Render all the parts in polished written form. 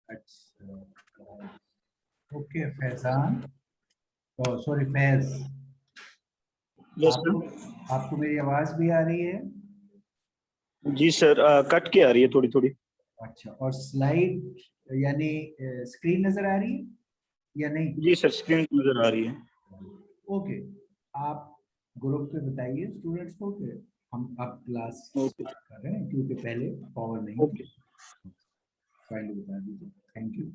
अच्छा, okay Faizan, sorry Faiz, yes आपको आपको मेरी आवाज भी आ रही है? जी सर, कट के आ रही है थोड़ी थोड़ी। अच्छा, और स्लाइड यानी स्क्रीन नजर आ रही है या नहीं? जी सर, स्क्रीन नजर आ रही है। ओके, आप ग्रुप पे बताइए स्टूडेंट्स को कि हम अब क्लास ओके स्टार्ट कर रहे हैं, क्योंकि पहले पावर नहीं थी। ओके। फाइनली बता दीजिए, थैंक यू।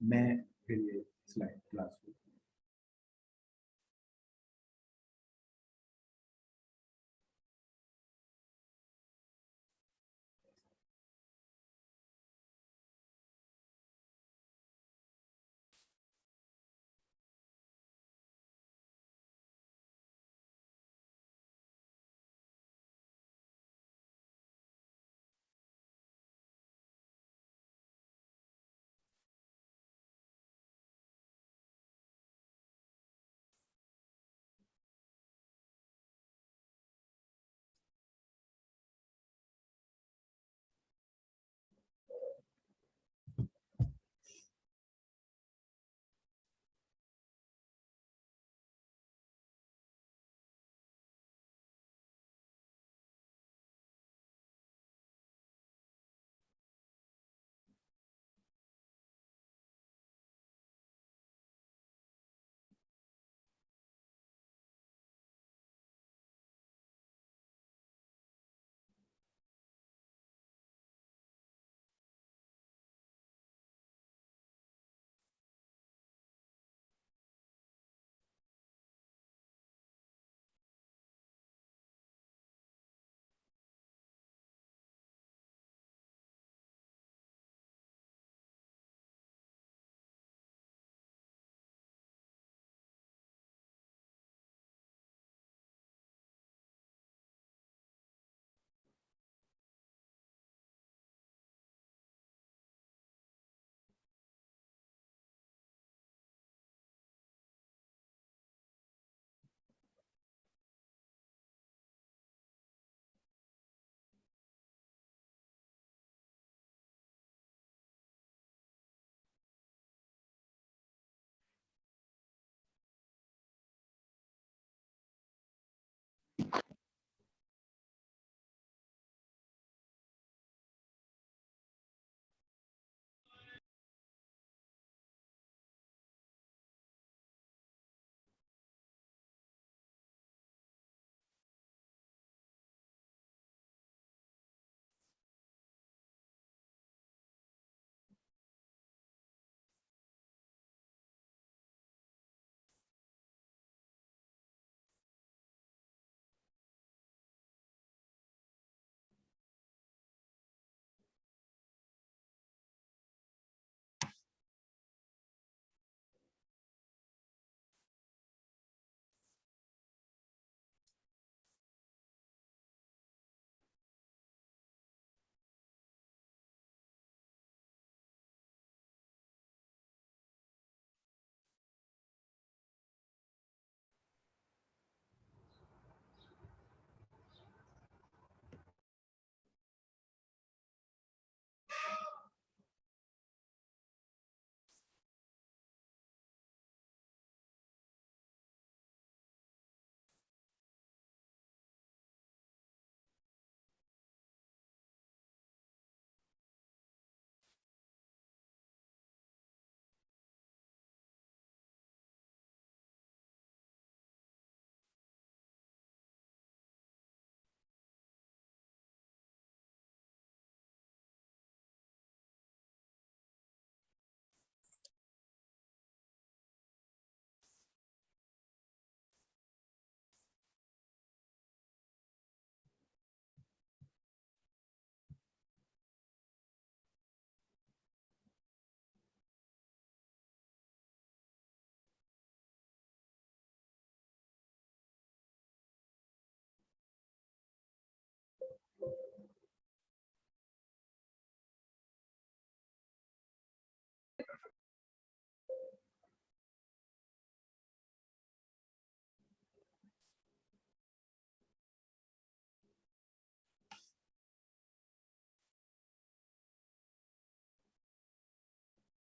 मैं फिर ये स्लाइड क्लास को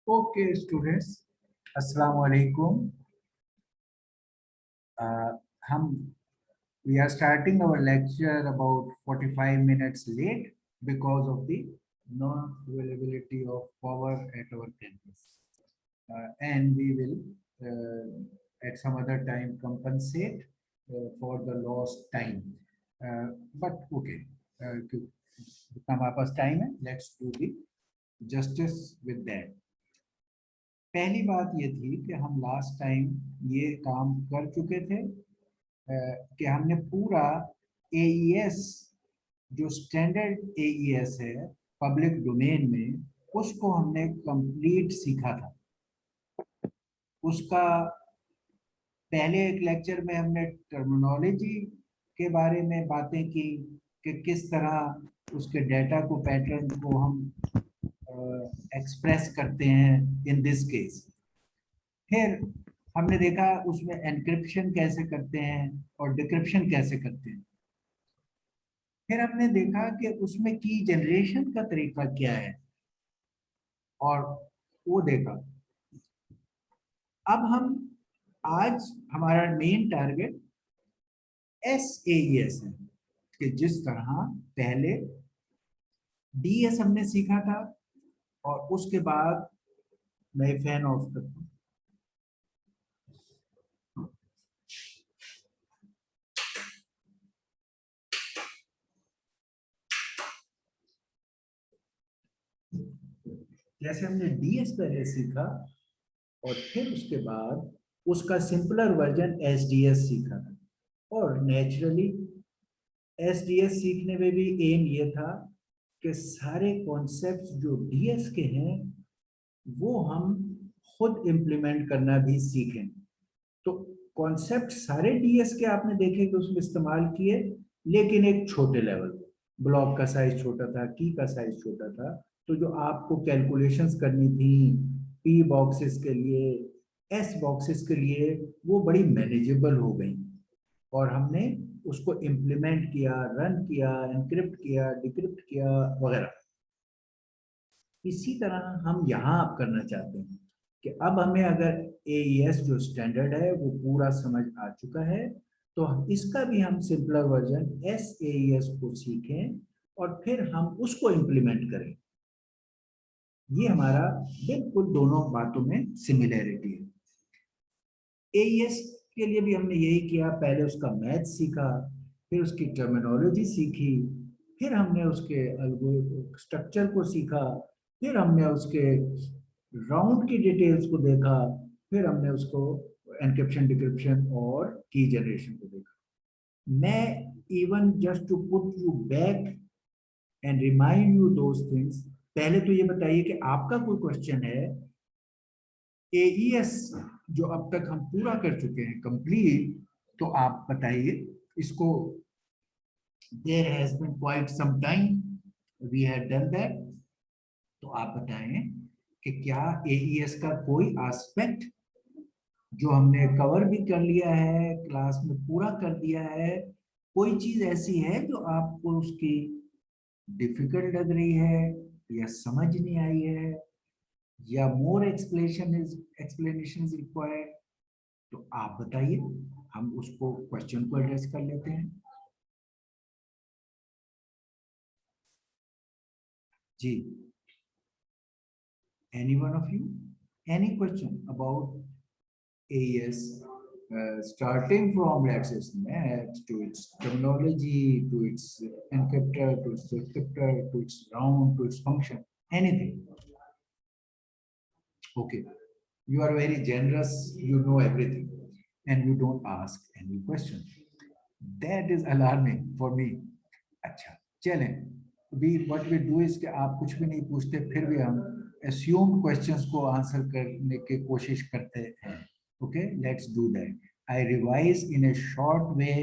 Okay, students, Assalamu alaikum. हम we are starting our lecture about 45 minutes late because of the non-availability of power at our campus. And we will at some other time compensate for the lost time. But okay, हमारे पास time है, let's do the justice with that. पहली बात ये थी कि हम last time ये काम कर चुके थे कि हमने पूरा AES जो स्टैंडर्ड AES है पब्लिक डोमेन में, उसको हमने कंप्लीट सीखा था। उसका पहले एक लेक्चर में हमने टर्मिनोलॉजी के बारे में बातें की कि किस तरह उसके डेटा को, पैटर्न को हम एक्सप्रेस करते हैं इन दिस केस। फिर हमने देखा उसमें एनक्रिप्शन कैसे करते हैं और डिक्रिप्शन कैसे करते हैं। फिर हमने देखा कि उसमें की जनरेशन का तरीका क्या है और वो देखा। अब हम आज हमारा मेन टारगेट SAES है कि जिस तरह पहले DS हमने सीखा था और उसके बाद मैं फैन ऑफ करता हूं। जैसे हमने DS पहले सीखा और फिर उसके बाद उसका सिंपलर वर्जन SDS सीखा था, और नेचुरली SDS सीखने में भी एम ये था कि सारे कॉन्सेप्ट्स जो DS के हैं वो हम खुद इम्प्लीमेंट करना भी सीखें। तो कॉन्सेप्ट सारे DS के आपने देखे कि उसमें इस्तेमाल किए, लेकिन एक छोटे लेवल पे। ब्लॉक का साइज छोटा था, की का साइज छोटा था, तो जो आपको कैलकुलेशंस करनी थी P बॉक्सेस के लिए, S बॉक्सेस के लिए, वो बड़ी मैनेजेबल हो गई और हमने उसको इम्प्लीमेंट किया, रन किया, एनक्रिप्ट किया, डिक्रिप्ट किया वगैरह। इसी तरह हम यहाँ आप करना चाहते हैं कि अब हमें अगर AES जो स्टैंडर्ड है वो पूरा समझ आ चुका है, तो इसका भी हम सिंपलर वर्जन SAES को सीखें और फिर हम उसको इम्प्लीमेंट करें। ये हमारा बिल्कुल दोनों बातों में सिमिलैरिटी है। AES के लिए भी हमने यही किया, पहले उसका मैथ सीखा, फिर उसकी टर्मिनोलॉजी सीखी, फिर हमने उसके स्ट्रक्चर को सीखा, फिर हमने उसके राउंड की डिटेल्स को देखा, फिर हमने उसको एनक्रिप्शन, डिक्रिप्शन और की जनरेशन को देखा। मैं even just to put you back and remind you those things, पहले तो ये बताइए कि आपका कोई क्वेश्चन है AES जो अब तक हम पूरा कर चुके हैं कंप्लीट, तो आप बताइए इसको। There has been quite some time we had done that, तो आप बताएं कि क्या AES का कोई एस्पेक्ट जो हमने कवर भी कर लिया है, क्लास में पूरा कर दिया है, कोई चीज ऐसी है जो आपको उसकी डिफिकल्ट लग रही है या समझ नहीं आई है या मोर एक्सप्लेनेशन इज रिक्वायर्ड, तो आप बताइए, हम उसको क्वेश्चन को एड्रेस कर लेते हैं। जी, any one of you, any question about AES, starting from, let's say, math to its terminology, to its encryptor, to its decryptor, to its round, to its function, anything? Okay, you are very generous, you know everything, and you don't ask any question. That is alarming for me. अच्छा, चलें, what we do is कि आप कुछ भी नहीं पूछते, फिर भी हम assumed questions को आंसर करने की कोशिश करते हैं। Okay, let's do that. I revise in a short way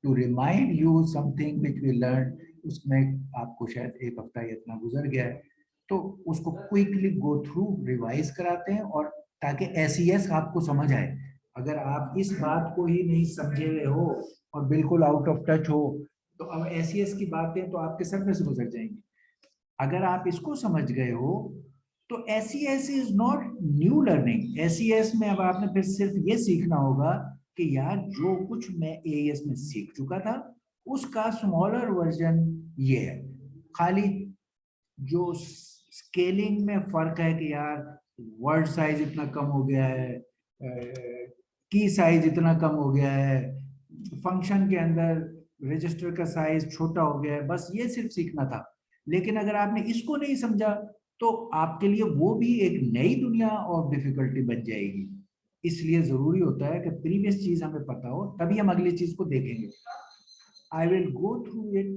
to remind you something which we learned. उसमें आपको शायद एक हफ्ता इतना गुजर गया है, तो उसको क्विकली गो थ्रू रिवाइज कराते हैं, और ताकि SES आपको समझ आए। अगर आप इस बात को ही नहीं समझे हुए हो और बिल्कुल आउट ऑफ टच हो, तो अब SES की बातें तो आपके सर में से गुजर जाएंगी। अगर आप इसको समझ गए हो तो SES is not new learning. SES में अब आपने फिर सिर्फ ये सीखना होगा कि यार जो कुछ मैं AES में सीख चुका था उसका स्मॉलर वर्जन ये है। खाली जो स्केलिंग में फर्क है कि यार वर्ड साइज इतना कम हो गया है, की साइज इतना कम हो गया है, फंक्शन के अंदर रजिस्टर का साइज छोटा हो गया है, बस ये सिर्फ सीखना था। लेकिन अगर आपने इसको नहीं समझा तो आपके लिए वो भी एक नई दुनिया ऑफ डिफिकल्टी बन जाएगी। इसलिए जरूरी होता है कि प्रीवियस चीज हमें पता हो, तभी हम अगली चीज को देखेंगे। I will go through it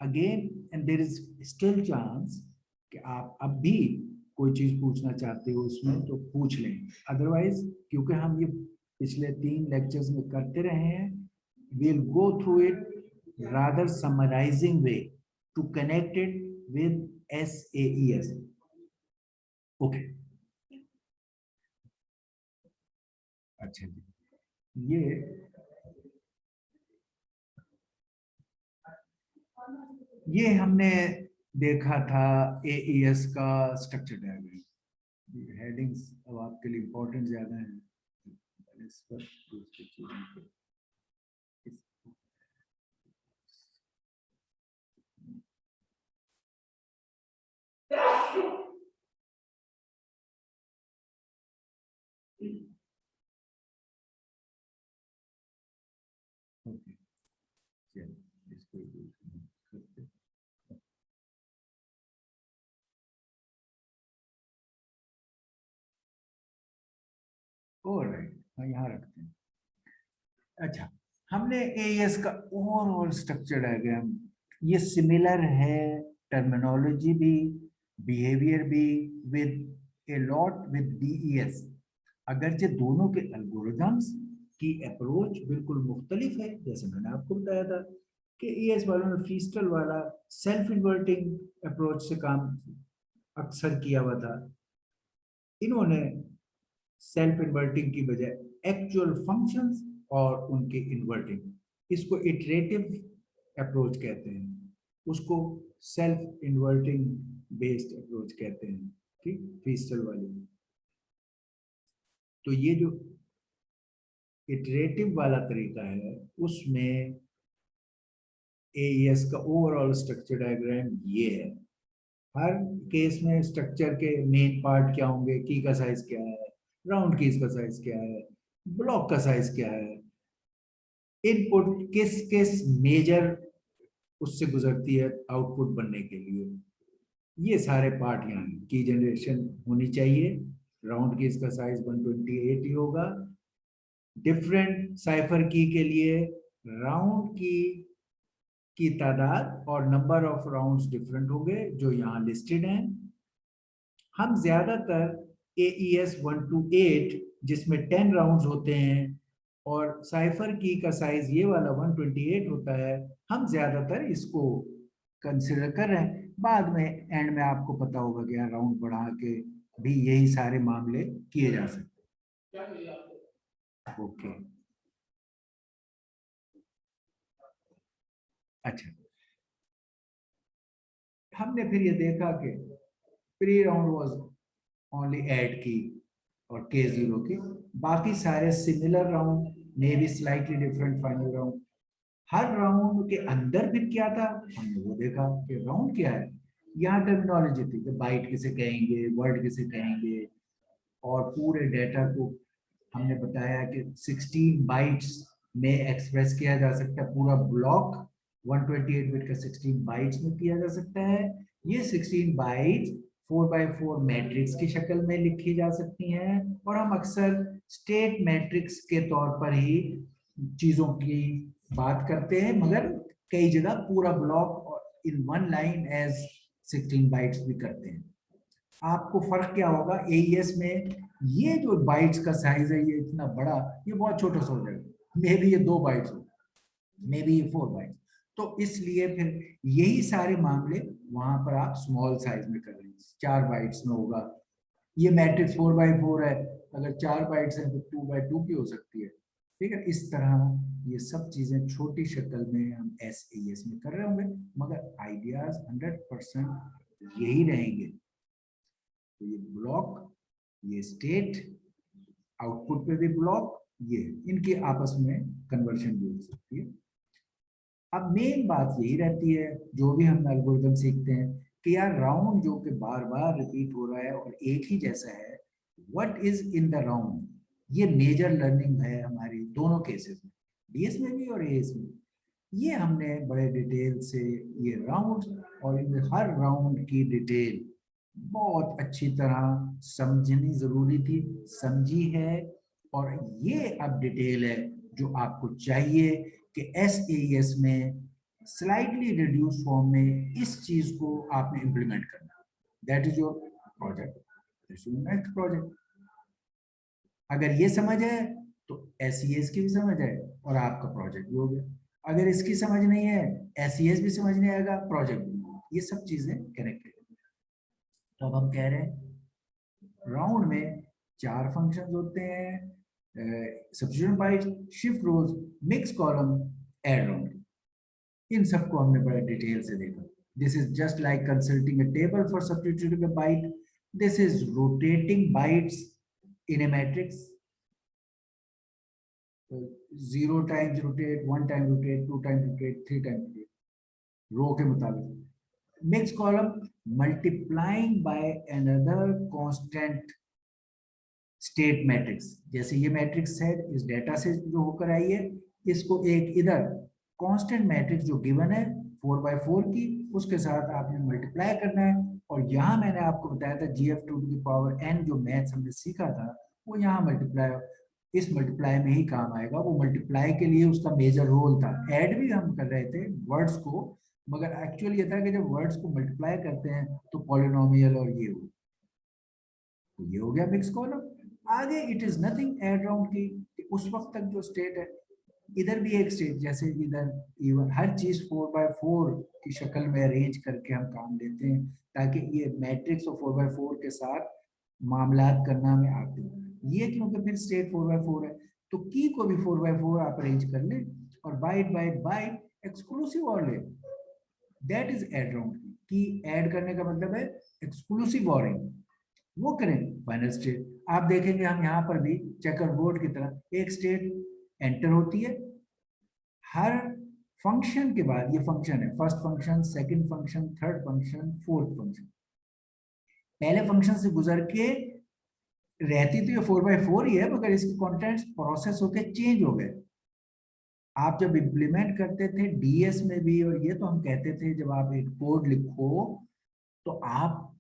again and there is still chance कि आप अब भी कोई चीज पूछना चाहते हो उसमें तो पूछ लें। अदरवाइज क्योंकि हम ये पिछले 3 लेक्चर्स में करते रहे हैं, we'll go through it rather summarizing way to connect it with SAES. Okay. अच्छा जी, ये हमने देखा था AES का स्ट्रक्चर डायग्राम। हेडिंग्स अब आपके लिए इंपॉर्टेंट ज्यादा है इस पर। ऑलराइट, यहाँ रखते हैं। अच्छा, हमने AES का ओवरऑल स्ट्रक्चर डायग्राम, ये सिमिलर है टर्मिनोलॉजी भी, बिहेवियर भी with a lot with DES। अगरचे दोनों के एल्गोरिथम्स की अप्रोच बिल्कुल मुख्तलिफ है। जैसे मैंने आपको बताया था कि AES वालों ने फीस्टल वाला सेल्फ इन्वर्टिंग अप्रोच से काम अक्सर किया हुआ था। इन्होंने सेल्फ इन्वर्टिंग की बजाय एक्चुअल फंक्शंस और उनके इन्वर्टिंग, इसको इटरेटिव अप्रोच कहते हैं, उसको सेल्फ इन्वर्टिंग बेस्ड अप्रोच कहते हैं। ठीक, फीस्टल वाली। तो ये जो इटरेटिव वाला तरीका है उसमें AES का ओवरऑल स्ट्रक्चर डायग्राम ये है। हर केस में स्ट्रक्चर के मेन पार्ट क्या होंगे, की का साइज क्या है, राउंड कीज का साइज क्या है, ब्लॉक का साइज क्या है, इनपुट किस किस मेजर उससे गुजरती है आउटपुट बनने के लिए, ये सारे पार्ट यहाँ की जनरेशन होनी चाहिए। राउंड कीज का साइज 128 ही होगा। डिफरेंट साइफर की के लिए राउंड की तादाद और नंबर ऑफ राउंड्स डिफरेंट होंगे जो यहाँ लिस्टेड हैं। हम ज्यादातर AES 128 जिसमें 10 राउंड्स होते हैं और साइफर की का साइज ये वाला 128 होता है, हम ज्यादातर इसको कंसिडर कर रहे हैं। बाद में एंड में आपको पता होगा कि यार राउंड बढ़ा के भी यही सारे मामले किए जा सकते हैं। ओके, अच्छा, हमने फिर ये देखा कि pre round was only add की और K0 की, बाकी सारे similar round may be slightly different final round. Her round के अंदर फिर क्या था हमने वो देखा कि राउंड क्या है। यहाँ टर्मिनोलॉजी थी कि बाइट किसे कहेंगे, वर्ड किसे कहेंगे, और पूरे डेटा को हमने बताया कि 16 बाइट्स में एक्सप्रेस किया जा सकता है। पूरा ब्लॉक 128 बिट का 16 बाइट्स में किया जा सकता है। ये 16 बाइट्स 4x4 मैट्रिक्स की शक्ल में लिखी जा सकती हैं और हम अक्सर स्टेट मैट्रिक्स के तौर पर ही चीजों की बात करते हैं, मगर कई जगह पूरा block in one line as 16 bytes भी करते हैं। आपको फर्क क्या होगा, AES में ये जो बाइट्स का साइज है ये इतना बड़ा, ये बहुत छोटा सा हो जाएगा। मे बी ये 2 बाइट्स हो, मे बी ये 4 बाइट्स। तो इसलिए फिर यही सारे मामले वहां पर आप स्मॉल साइज में कर रहे हैं, 4 बाइट्स में होगा। ये मैट्रिक्स 4x4 है, अगर 4 बाइट्स है तो 2x2 की हो सकती है। ठीक है, इस तरह ये सब चीजें छोटी शक्ल में हम SAES में कर रहे होंगे, मगर आइडियाज 100% यही रहेंगे। तो ये ब्लॉक, ये स्टेट, आउटपुट पे भी ब्लॉक, ये इनकी आपस में कन्वर्शन भी हो सकती है। अब मेन बात यही रहती है जो भी हम एल्गोरिथम सीखते हैं कि यार राउंड जो कि बार बार रिपीट हो रहा है और एक ही जैसा है, what is in the round, ये मेजर लर्निंग है हमारी दोनों केसेस में, डीएस में भी और एएस में। ये हमने बड़े डिटेल से ये राउंड और इन हर राउंड की डिटेल बहुत अच्छी तरह समझनी जरूरी थी, समझी है, और ये अब डिटेल है जो आपको चाहिए कि एसएएस में स्लाइटली रिड्यूस फॉर्म में इस चीज को आपने इंप्लीमेंट करना। That is your project, next project. अगर ये समझ है तो एसईएस की भी समझ है और आपका प्रोजेक्ट भी हो गया। अगर इसकी समझ नहीं है, एसईएस भी समझ नहीं आएगा, प्रोजेक्ट भी नहीं। ये सब चीजें कनेक्टेड है। तो अब हम कह रहे हैं राउंड में 4 फंक्शंस होते हैं, substitution byte, shift rows, mix column, add round. इन सबको हमने बड़े डिटेल से देखा। This is just like consulting a table for substituting a byte. This is rotating bytes in a matrix. 0 times rotate, 1 time rotate, 2 times rotate, 3 times rotate, रो के मुताबिक। Mix column multiplying by another constant state matrix. जैसे ये matrix है, इस data से जो होकर आई है, इसको एक इधर कांस्टेंट मैट्रिक्स जो गिवन है 4x4 की, उसके साथ आपने मल्टीप्लाई करना है। और यहाँ मैंने आपको बताया था GF2 की पावर n जो मैथ्स हमने सीखा था, वो यहाँ मल्टीप्लाई, इस मल्टीप्लाई में ही काम आएगा। वो मल्टीप्लाई के लिए उसका मेजर रोल था। ऐड भी हम कर रहे थे वर्ड्स को, मगर एक्चुअल ये था कि जब वर्ड्स को मल्टीप्लाई करते हैं तो पॉलिनोमियल और ये हो, तो ये हो गया मिक्स कॉलम। आगे it is nothing add round की उस वक्त तक जो स्टेट है, इधर भी एक स्टेट, जैसे इधर इवन हर चीज 4x4 की शक्ल में अरेंज करके हम काम लेते हैं ताकि ये मैट्रिक्स और 4x4 के साथ मामलात करना में आते हैं। ये क्योंकि फिर स्टेट 4x4 है, तो की को भी 4x4 आप अरेंज कर लें और बाइट बाइट बाइट एक्सक्लूसिव और ले। दैट इज ऐड राउंड की ऐड करने का मतलब है एक्सक्लूसिव ऑरिंग, वो करें फाइनल स्टेट। आप देखेंगे हम यहाँ पर भी चेकर बोर्ड की तरह एक स्टेट एंटर होती है, हर फंक्शन के बाद, ये फंक्शन है, first function, second function, third function, fourth function. पहले फंक्शन से गुजर के रहती तो ये 4x4 ही है, मगर इसके कंटेंट्स प्रोसेस होके चेंज हो गए। आप जब इंप्लीमेंट करते थे डीएस में भी, और ये तो हम कहते थे जब आप एक कोड लिखो तो आप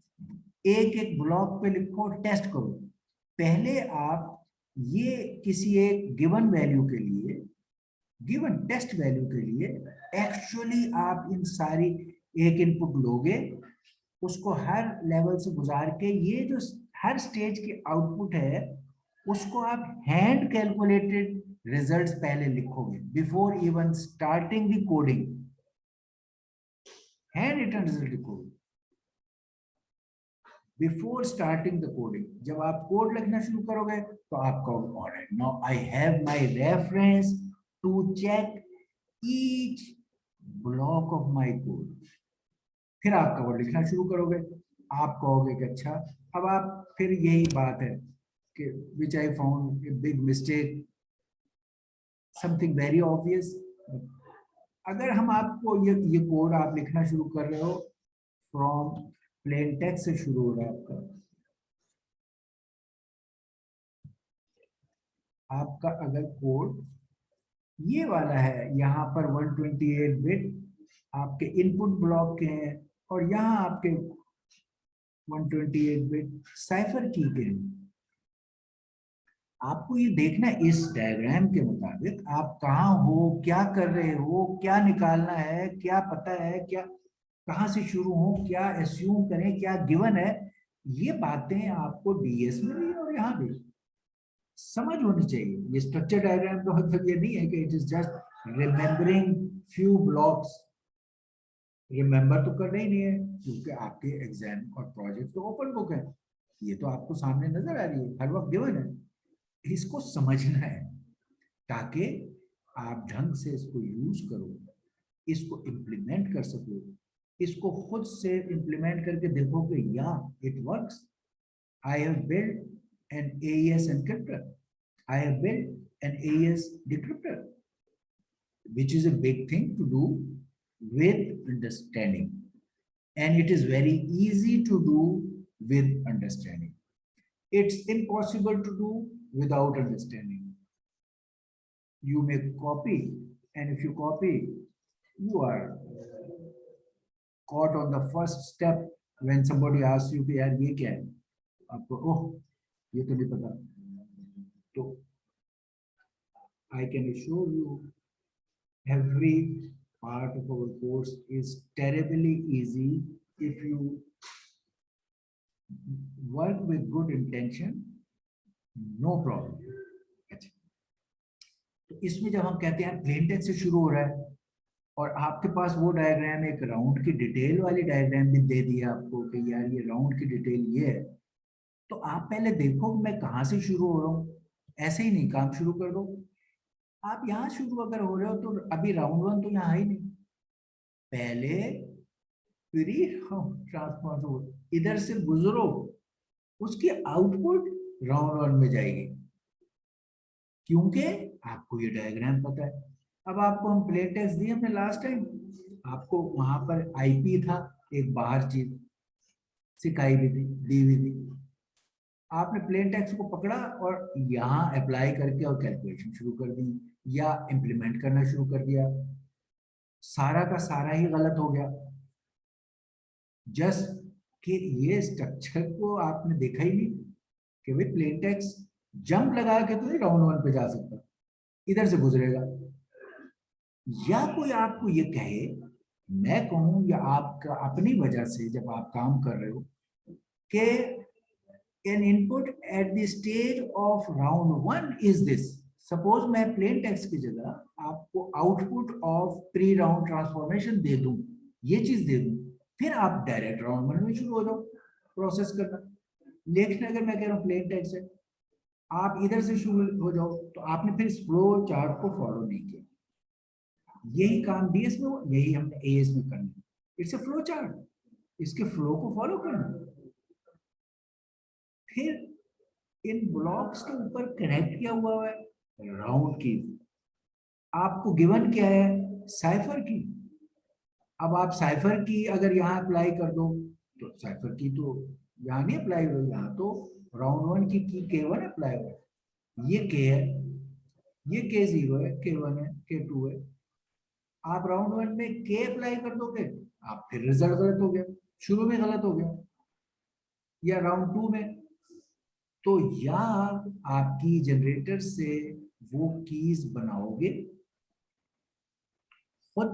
एक एक ब्लॉक पे लिखो, टेस्ट करो। पहले आप ये किसी एक गिवन वैल्यू के लिए, गिवन टेस्ट वैल्यू के लिए एक्चुअली आप इन सारी एक इनपुट लोगे, उसको हर लेवल से गुजार के ये जो हर स्टेज की आउटपुट है उसको आप हैंड कैलकुलेटेड रिजल्ट्स पहले लिखोगे before even starting the coding. Hand written result लिखोगे बिफोर स्टार्टिंग द कोडिंग। जब आप कोड लिखना शुरू करोगे तो आप कहोगे alright, now I have my reference to check each block of my code. फिर आप कोड लिखना शुरू करोगे, आप कहोगे कि अच्छा, अब आप फिर यही बात है कि which I found a big mistake, something very obvious. अगर हम आपको ये कोड आप लिखना शुरू कर रहे हो फ्रॉम प्लेन टेक्स्ट से शुरू हो रहा है आपका अगर कोड ये वाला है, यहाँ पर 128 बिट आपके इनपुट ब्लॉक के हैं और यहाँ आपके 128 बिट साइफर की के हैं, आपको ये देखना है इस डायग्राम के मुताबिक आप कहाँ हो, क्या कर रहे हो, क्या निकालना है, क्या पता है, क्या कहाँ से शुरू हो, क्या एस्यूम करें, क्या गिवन है। ये बातें आपको डीएस में भी और यहाँ भी समझ होनी चाहिए। ये स्ट्रक्चर डायग्राम का मतलब ये नहीं है कि it is just remembering few blocks. Remember तो करना ही नहीं है क्योंकि आपके एग्जाम और प्रोजेक्ट तो ओपन बुक है, ये तो आपको सामने नजर आ रही है, हर वक्त गिवन है। इसको समझना है ताकि आप ढंग से इसको यूज करो, इसको इम्प्लीमेंट कर सको, इसको खुद से इम्प्लीमेंट करके देखो कि या it works. I have built an AES encryptor. I have built an AES decryptor, which is a big thing to do with understanding. And it is very easy to do with understanding. It's impossible to do without understanding. You may copy, and if you copy, you are caught on the first step when somebody asks you कि यार ये क्या है, आपको ओह ये तो नहीं पता. तो I can assure you every part of our course is terribly easy if you work with good intention, no problem. अच्छा, तो इसमें जब हम कहते हैं प्लेन टेक्स्ट से शुरू हो रहा है और आपके पास वो डायग्राम, एक राउंड की डिटेल वाली डायग्राम भी दे दिया आपको कि यार ये राउंड की डिटेल ये है, तो आप पहले देखो कि मैं कहाँ से शुरू हो रहा हूँ. ऐसे ही नहीं काम शुरू कर दो. आप यहाँ शुरू अगर हो रहे हो तो अभी राउंड वन तो यहाँ ही नहीं, पहले प्री ट्रांसफॉर्म इधर से गुजरो, उसकी आउटपुट राउंड वन में जाएगी, क्योंकि आपको ये डायग्राम पता है. अब आपको हम प्लेन टेक्स्ट दिए हमने लास्ट टाइम, आपको वहां पर आईपी था, एक बाहर चीज सिखाई भी थी, दी हुई थी. आपने प्लेन टेक्स्ट को पकड़ा और यहाँ अप्लाई करके और कैलकुलेशन शुरू कर दी या इंप्लीमेंट करना शुरू कर दिया. सारा का सारा ही गलत हो गया. जस्ट कि ये स्ट्रक्चर को आपने देखा ही नहीं कि भाई प्लेन टेक्स्ट जंप लगा के तो नहीं राउंड वन पे जा सकता, इधर से गुजरेगा. या कोई आपको ये कहे, मैं कहूं या आपका अपनी वजह से जब आप काम कर रहे हो कि an input at the stage of round one is this. Suppose मैं plain text की जगह आपको output of pre-round transformation दे दूं, ये चीज दे दूं, फिर आप डायरेक्ट राउंड वन में शुरू हो जाओ प्रोसेस करना. लेकिन अगर मैं कह रहा हूँ प्लेन टेक्स्ट है, आप इधर से शुरू हो जाओ, तो आपने फिर फ्लो चार्ट को फॉलो नहीं किया. यही काम डीएस में हो, यही हमने एएस में करना. इट्स अ फ्लो चार्ट, इसके फ्लो को फॉलो करना. फिर इन ब्लॉक्स के ऊपर कनेक्ट किया हुआ है राउंड की. आपको गिवन क्या है, साइफर की. अब आप साइफर की अगर यहाँ अप्लाई कर दो तो साइफर की तो यहाँ नहीं अप्लाई हुई, यहाँ तो राउंड वन की K1 अप्लाई हुआ. ये K है, ये K0 है, K1 है, K2 है. आप राउंड वन में K अप्लाई कर दोगे, आप फिर रिजल्ट गलत हो गया, शुरू में गलत हो गया. या राउंड टू में तो या आपकी जनरेटर से वो कीज बनाओगे खुद,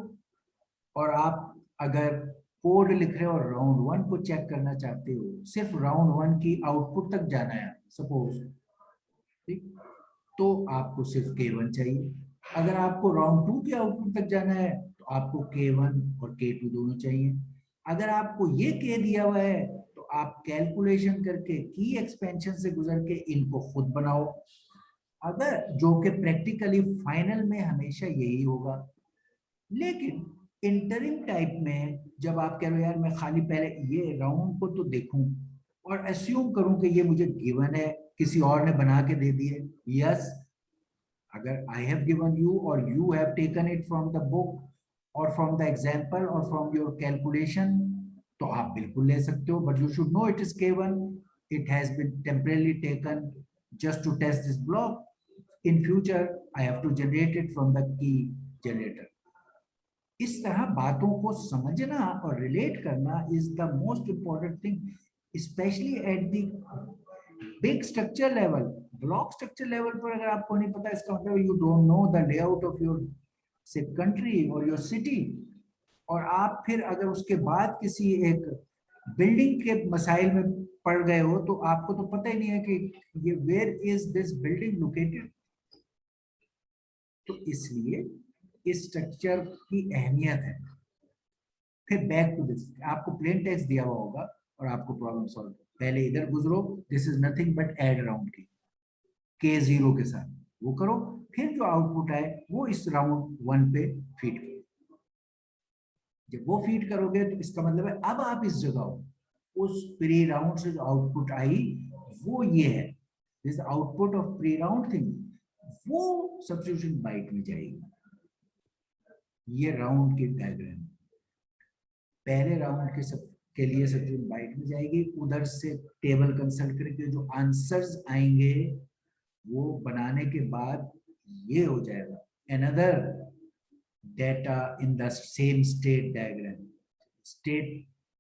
और आप अगर कोड लिख रहे हो और राउंड वन को चेक करना चाहते हो, सिर्फ राउंड वन की आउटपुट तक जाना है सपोज, ठीक, तो आपको सिर्फ K1 चाहिए. अगर आपको राउंड टू की आउटपुट तक जाना है तो आपको K1 और K2 दोनों चाहिए. अगर आपको ये K दिया हुआ है तो आप कैलकुलेशन करके की एक्सपेंशन से गुजर के इनको खुद बनाओ, अगर जो कि प्रैक्टिकली फाइनल में हमेशा यही होगा. लेकिन इंटरिम टाइप में जब आप कह रहे हो यार मैं खाली पहले ये राउंड को तो देखूं और अस्यूम करूं कि ये मुझे गिवन है, किसी और ने बना के दे दिए. यस, अगर आई हैव गिवन यू और you have taken it from the book और फ्रॉम द एग्जांपल और फ्रॉम योर कैलकुलेशन, तो आप बिल्कुल ले सकते हो. But you should know it is K1, it has been temporarily taken just to test this block. In future I have to generate it from the key generator. इस तरह बातों को समझना और रिलेट करना is the most important thing, specially at the big structure level. Block structure level पर अगर आपको नहीं पता, इसका मतलब you don't know the layout of your country और योर सिटी, और आप फिर अगर उसके बाद किसी एक बिल्डिंग के मसाइल में पड़ गए हो तो आपको तो पता ही नहीं है कि ये where is this building located. तो इसलिए इस स्ट्रक्चर की अहमियत है. फिर बैक टू दिस, आपको प्लेन टेक्स्ट दिया हुआ होगा और आपको प्रॉब्लम सॉल्व, पहले इधर गुजरो, this is nothing but add round की K0 के साथ वो करो, फिर जो आउटपुट आए वो इस राउंड वन पे फीड करो. जब वो फीड करोगे तो इसका मतलब है अब आप इस जगह हो, उस प्री राउंड से जो आउटपुट आई वो ये है, this output of pre round thing, वो सब्स्टिट्यूशन बाइट में जाएगी। ये राउंड की डायग्राम, पहले राउंड के लिए सब्स्टिट्यूशन बाइट में जाएगी, उधर से टेबल कंसल्ट करके जो आंसर्स आएंगे वो बनाने के बाद ये हो जाएगा another data in the same state diagram। State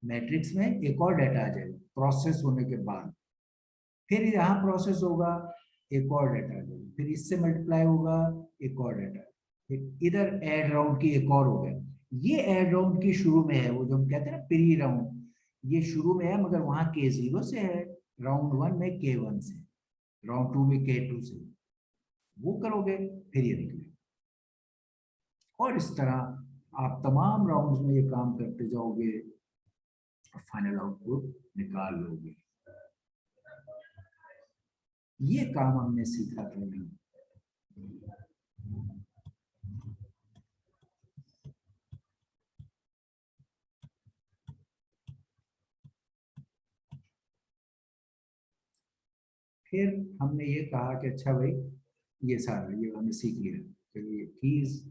matrix में एक और डाटा आ जाएगा प्रोसेस होने के बाद, फिर यहाँ प्रोसेस होगा, एक और डाटा आ जाएगा, फिर इससे मल्टीप्लाई होगा, एक और डाटा, फिर इधर एड राउंड की एक और हो गया। ये एड राउंड की शुरू में है, वो जो हम कहते हैं ना प्री राउंड, ये शुरू में है, मगर वहां K0 से है, राउंड 1 में K1 से, राउंड 2 में K2 से, वो करोगे फिर ये निकलेगा। और इस तरह आप तमाम राउंड्स में ये काम करते जाओगे, फाइनल आउटपुट निकाल लोगे। ये काम हमने सीखा था यहाँ। फिर हमने ये कहा कि अच्छा भाई ये सारा ये हमने सीख लिया, चलिए कीज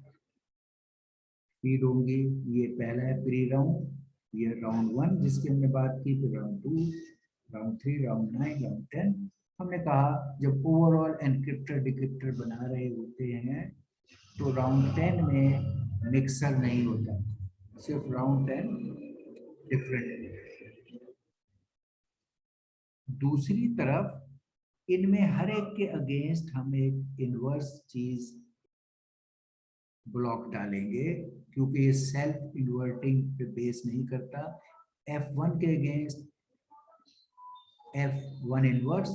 फीड होंगी, ये पहला है प्री राउंड, ये राउंड 1 जिसकी हमने बात की, फिर राउंड 2, राउंड 3, राउंड 9, राउंड 10। हमने कहा जब ओवरऑल एनक्रिप्टर डिक्रिप्टर बना रहे होते हैं तो राउंड 10 में मिक्सर नहीं होता, सिर्फ राउंड 10 डिफरेंट। दूसरी तरफ इनमें हर एक के अगेंस्ट हम एक इनवर्स चीज ब्लॉक डालेंगे, क्योंकि ये सेल्फ इन्वर्टिंग पे बेस नहीं करता। F1 के अगेंस्ट F1 इनवर्स,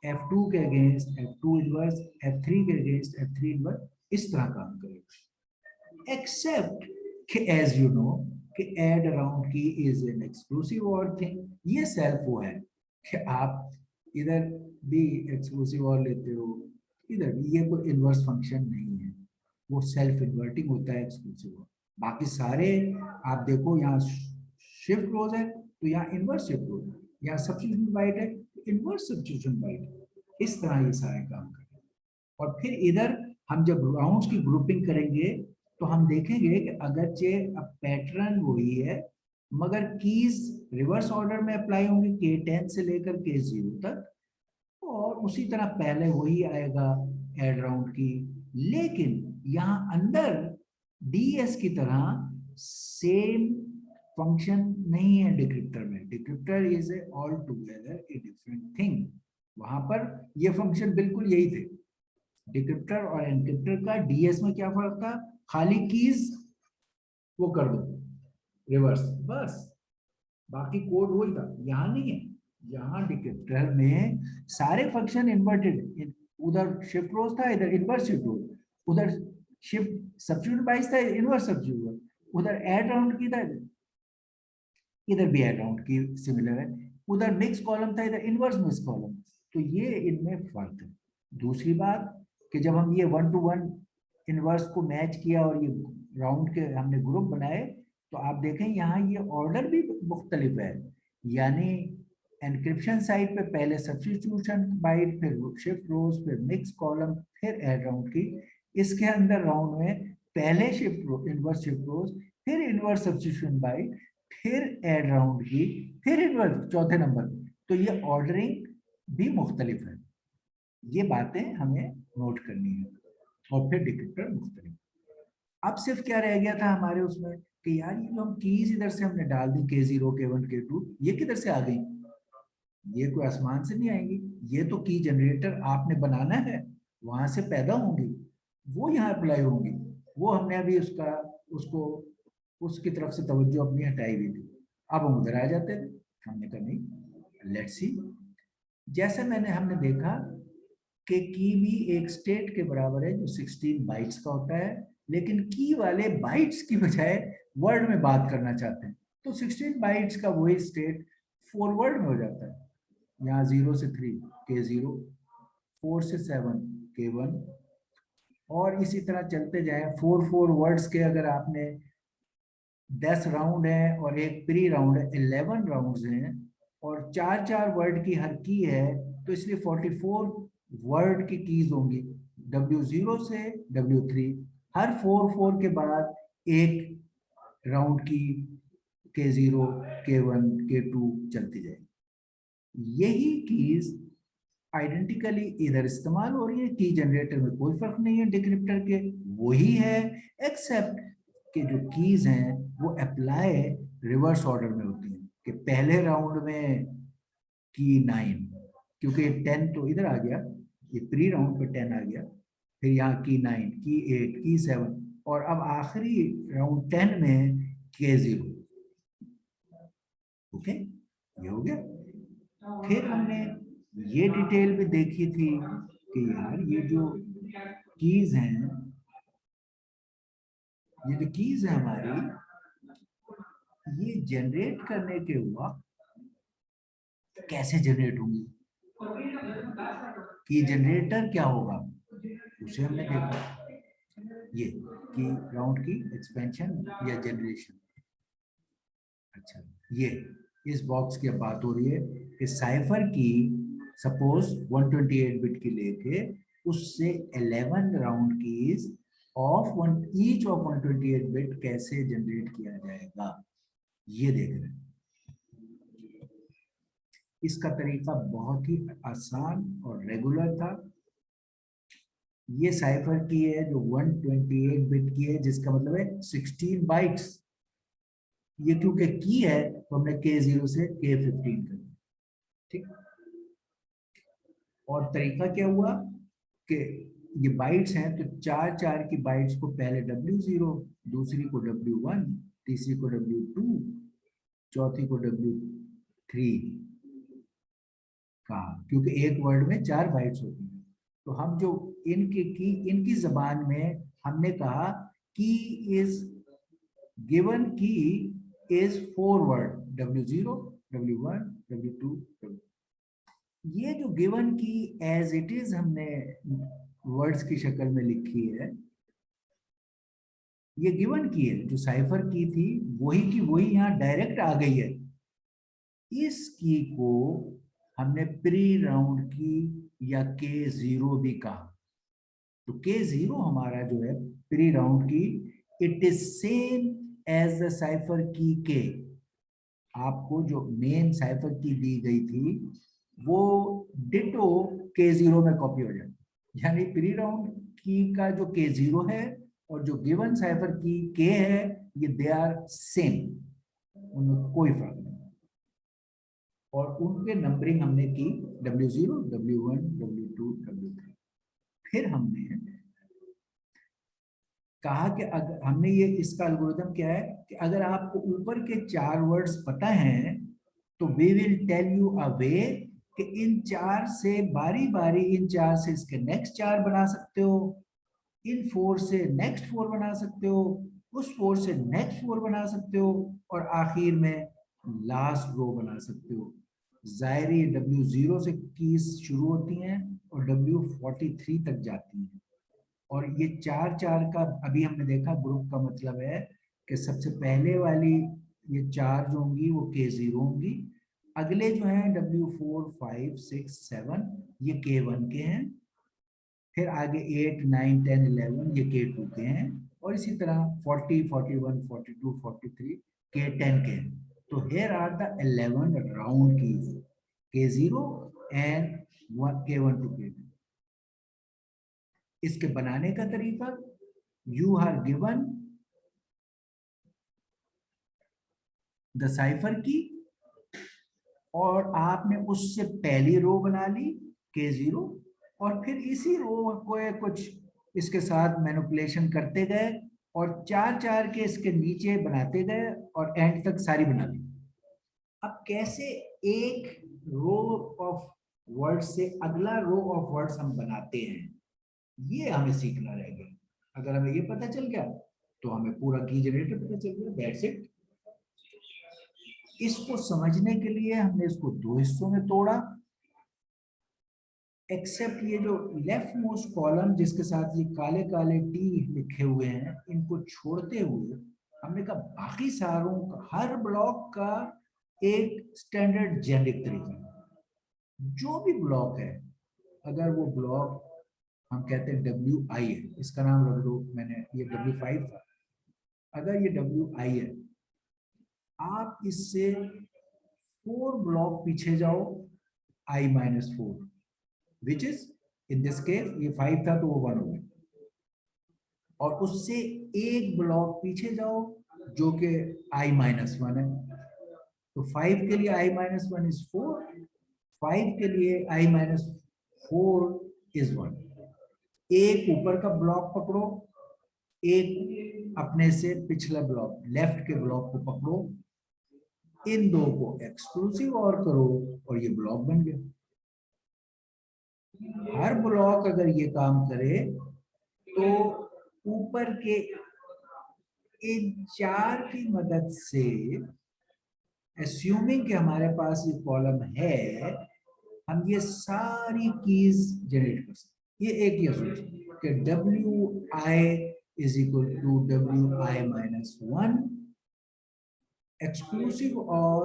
F2 के अगेंस्ट F2 इनवर्स, F3 के अगेंस्ट F3 इनवर्स, इस तरह काम करेगा। एक्सेप्ट कि एज यू नो कि एड अराउंड की इज एन एक्सक्लूसिव और थिंग, ये सेल्फ वो है कि आप इधर भी एक्सक्लूसिव और लेते हो, इधर भी, ये कोई इनवर्स फंक्शन नहीं है, वो सेल्फ इन्वर्टिंग होता है एक्सक्लूसिव और। बाकी सारे आप देखो, यहाँ शिफ्ट क्लोज है तो यहाँ इनवर्स शिफ्ट क्लोज है, यहाँ सब्स्टिट्यूशन बाइट है तो इनवर्स सब्स्टिट्यूशन बाइट है, इस तरह ये सारे काम करें। और फिर इधर हम जब राउंड्स की ग्रुपिंग करेंगे तो हम देखेंगे कि अगरचे अब पैटर्न वही है मगर कीज रिवर्स ऑर्डर में अप्लाई होंगे K10 से लेकर K0 तक, और उसी तरह पहले वही आएगा एड राउंड की, लेकिन यहाँ अंदर DS की तरह सेम फंक्शन नहीं है डिक्रिप्टर में। Decryptor is a altogether a different thing, वहां पर ये फंक्शन बिल्कुल यही थे। डिक्रिप्टर और एनक्रिप्टर का DS में क्या फर्क था, खाली कीज वो कर दो रिवर्स, बस, बाकी कोड वही था। यहाँ नहीं है, यहाँ डिक्रिप्टर में सारे फंक्शन इन्वर्टेड, उधर शिफ्ट रोज था, इधर इनवर्स शिफ्ट रोज, उधर शिफ्ट सब्स्टिट्यूट बाइस था, इनवर्स सब्स्टिट्यूट, उधर ऐड राउंड की था, इधर भी ऐड राउंड की सिमिलर है, उधर मिक्स कॉलम था, इधर इनवर्स मिक्स कॉलम। तो ये इनमें फर्क है। दूसरी बात कि जब हम ये 1 to 1 इनवर्स को मैच किया और ये राउंड के हमने ग्रुप बनाए, तो आप देखें यहाँ ये ऑर्डर भी मुख्तलिफ है, यानी एनक्रिप्शन साइड पे पहले सब्स्टिट्यूशन बाइट, फिर शिफ्ट रोज, फिर मिक्स कॉलम, फिर ऐड राउंड की। इसके अंदर राउंड में पहले शिफ्ट रोज, इनवर्स शिफ्ट रोज, फिर इनवर्स सब्स्टिट्यूशन बाइट, फिर ऐड राउंड की, फिर इनवर्स चौथे नंबर। तो ये ऑर्डरिंग भी मुख्तलिफ है, ये बातें हमें नोट करनी है। और फिर डिक्रिप्टर मुख्तलिफ। अब सिर्फ क्या रह गया था हमारे उसमें कि यार ये जो हम कीज इधर से हमने डाल दी K0, K1, K2, ये किधर से आ गई, ये कोई आसमान से नहीं आएंगी, ये तो की जनरेटर आपने बनाना है, वहां से पैदा होंगी, वो यहाँ अप्लाई होंगी। वो हमने अभी उसको उसकी तरफ से तवज्जो अपनी हटाई हुई थी, अब हम उधर आ जाते थे। हमने कहा नहीं, लेट्स सी। जैसे हमने देखा कि की भी एक स्टेट के बराबर है जो 16 बाइट्स का होता है, लेकिन की वाले बाइट्स की बजाय वर्ड में बात करना चाहते हैं, तो 16 बाइट्स का वही स्टेट फॉरवर्ड में हो जाता है। यहाँ 0 से 3 K0, 4 से 7 K1, और इसी तरह चलते जाए। 4 वर्ड्स के अगर आपने 10 राउंड है और एक प्री राउंड है, 11 राउंड्स हैं, और 4 वर्ड की हर की है तो इसलिए 44 वर्ड की कीज होंगी, W0 से W3, हर 4 के बाद एक राउंड की K0, K1, K2 चलती जाएगी। यही कीज आइडेंटिकली इधर इस्तेमाल हो रही है, की जनरेटर में कोई फर्क नहीं है डिक्रिप्टर के, वही है, एक्सेप्ट कि जो कीज हैं वो अप्लाई रिवर्स ऑर्डर में होती हैं, कि पहले राउंड में की 9, क्योंकि 10 तो इधर आ गया, ये प्री राउंड पे 10 आ गया, फिर यहाँ की 9, की 8, की 7, और अब आखिरी राउंड 10 में K0। ओके, ये हो गया। फिर हमने ये डिटेल भी देखी थी कि यार ये जो कीज हैं, ये जो कीज है हमारी, ये जनरेट करने के वक्त कैसे जनरेट होंगी, की जनरेटर क्या होगा, उसे हमने देखा। ये की राउंड की एक्सपेंशन या जनरेशन। अच्छा, ये इस बॉक्स की बात हो रही है कि साइफर की सपोज 128 बिट की लेके उससे 11 round keys of one each of 128 bit कैसे जनरेट किया जाएगा, ये देख रहे हैं। इसका तरीका बहुत ही आसान और रेगुलर था। ये साइफर की है जो 128 बिट की है, जिसका मतलब है 16 बाइट्स। ये क्योंकि की है तो हमने K0 से K15 कर दिया, ठीक। और तरीका क्या हुआ कि ये बाइट्स हैं, तो 4 की बाइट्स को पहले W0, दूसरी को W1, तीसरी को W2, चौथी को W3 कहा, क्योंकि एक वर्ड में 4 बाइट्स होती हैं। तो हम जो इनकी जबान में हमने कहा की इज गिवन, की is 4 word, W0, W1, W2, W3। ये जो गिवन की एज इट इज हमने वर्ड्स की शक्ल में लिखी है, ये गिवन की है, जो साइफर की थी वही की वही यहाँ डायरेक्ट आ गई है। इस की को हमने प्री राउंड की या K0 भी कहा। तो K0 हमारा जो है pre round key, it is same as the cipher key K। आपको जो मेन साइफर की दी गई थी वो डिटो K0 में कॉपी हो जाए, यानी प्री राउंड की का जो K0 है और जो गिवन साइफर की K है, ये दे आर सेम, उनमें कोई फर्क नहीं। और उनके नंबरिंग हमने की W0, W1, W2, W3। फिर हमने कहा कि अगर हमने ये इसका एल्गोरिथम क्या है कि अगर आपको ऊपर के 4 वर्ड्स पता हैं तो we will tell you a way कि इन 4 से बारी बारी, इन 4 से इसके नेक्स्ट 4 बना सकते हो, इन 4 से नेक्स्ट 4 बना सकते हो, उस 4 से नेक्स्ट 4 बना सकते हो, और आखिर में लास्ट रो बना सकते हो। जाहिर W0 से कीज शुरू होती हैं और W43 तक जाती हैं। और ये 4 का अभी हमने देखा ग्रुप का मतलब है कि सबसे पहले वाली ये 4 जो होंगी वो K0 होंगी, अगले जो हैं W4, 5, 6, 7 ये K1 के हैं, फिर आगे 8, 9, 10, 11 ये K2 के हैं, और इसी तरह 40, 41, 42, 43 K10 के हैं। तो here are the 11 round keys, K0 and K1 to K2। इसके बनाने का तरीका, you are given the cipher key और आपने उससे पहली रो बना ली K0, और फिर इसी रो को कुछ इसके साथ मैनिपुलेशन करते गए और 4 के इसके नीचे बनाते गए और एंड तक सारी बना ली। अब कैसे एक रो ऑफ वर्ड्स से अगला रो ऑफ वर्ड्स हम बनाते हैं, ये हमें सीखना रह गया। अगर हमें ये पता चल गया तो हमें पूरा की जनरेटर पता चल गया, दैट्स इट। इसको समझने के लिए हमने इसको 2 हिस्सों में तोड़ा, एक्सेप्ट ये जो लेफ्ट मोस्ट कॉलम जिसके साथ ये काले काले टी लिखे हुए हैं, इनको छोड़ते हुए हमने कहा बाकी सारों का हर ब्लॉक का एक स्टैंडर्ड जेनेरिक तरीका। जो भी ब्लॉक है, अगर वो ब्लॉक हम कहते हैं WI है, इसका नाम रख दो, मैंने ये W5 था, अगर ये WI है, आप इससे 4 ब्लॉक पीछे जाओ, I-4, which is in this case ये 5 था तो वो 1 हो गया, और उससे एक ब्लॉक पीछे जाओ जो कि I-1 है, तो 5 के लिए I-1 इज 4, 5 के लिए I-4 इज 1। एक ऊपर का ब्लॉक पकड़ो, एक अपने से पिछला ब्लॉक लेफ्ट के ब्लॉक को पकड़ो, इन दो को एक्सक्लूसिव और करो और ये ब्लॉक बन गया। हर ब्लॉक अगर ये काम करे तो ऊपर के इन 4 की मदद से, एस्यूमिंग कि हमारे पास ये कॉलम है, हम ये सारी कीज जनरेट कर सकते। ये एक ये सोचिए कि WI is equal to WI-1 exclusive और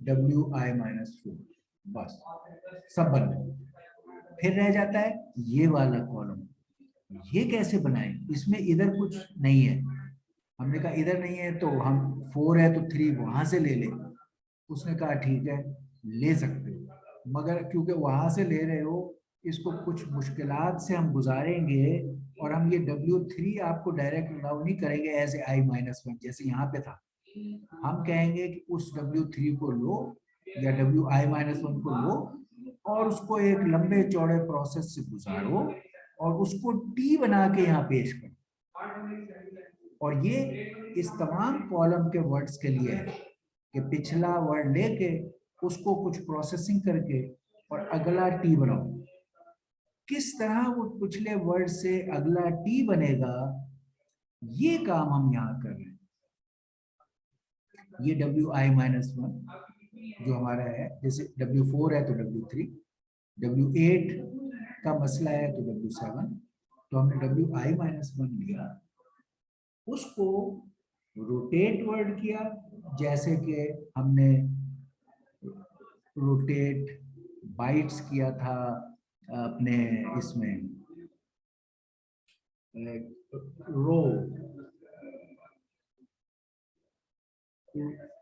WI-4, बस सब बन गए। फिर रह जाता है ये वाला कॉलम, ये कैसे बनाएं? इसमें इधर कुछ नहीं है, हमने कहा इधर नहीं है तो हम 4 है तो 3 वहां से ले लें। उसने कहा ठीक है ले सकते हो, मगर क्योंकि वहां से ले रहे हो, इसको कुछ मुश्किलात से हम गुजारेंगे और हम ये W3 आपको डायरेक्ट अलाउ नहीं करेंगे एज ए I-1 जैसे यहाँ पे था। हम कहेंगे कि उस W3 को लो या WI-1 को लो और उसको एक लंबे चौड़े प्रोसेस से गुजारो और उसको T बना के यहाँ पेश करो, और ये इस तमाम कॉलम के वर्ड्स के लिए है कि पिछला वर्ड लेके उसको कुछ प्रोसेसिंग करके और अगला T बनाओ। किस तरह वो पिछले वर्ड से अगला T बनेगा, ये काम हम यहाँ कर रहे हैं। ये WI-1 जो हमारा है, जैसे W4 है तो W3, W8 का मसला है तो W7, तो हमने WI-1 लिया, उसको रोटेट वर्ड किया, जैसे कि हमने रोटेट बाइट्स किया था अपने इसमें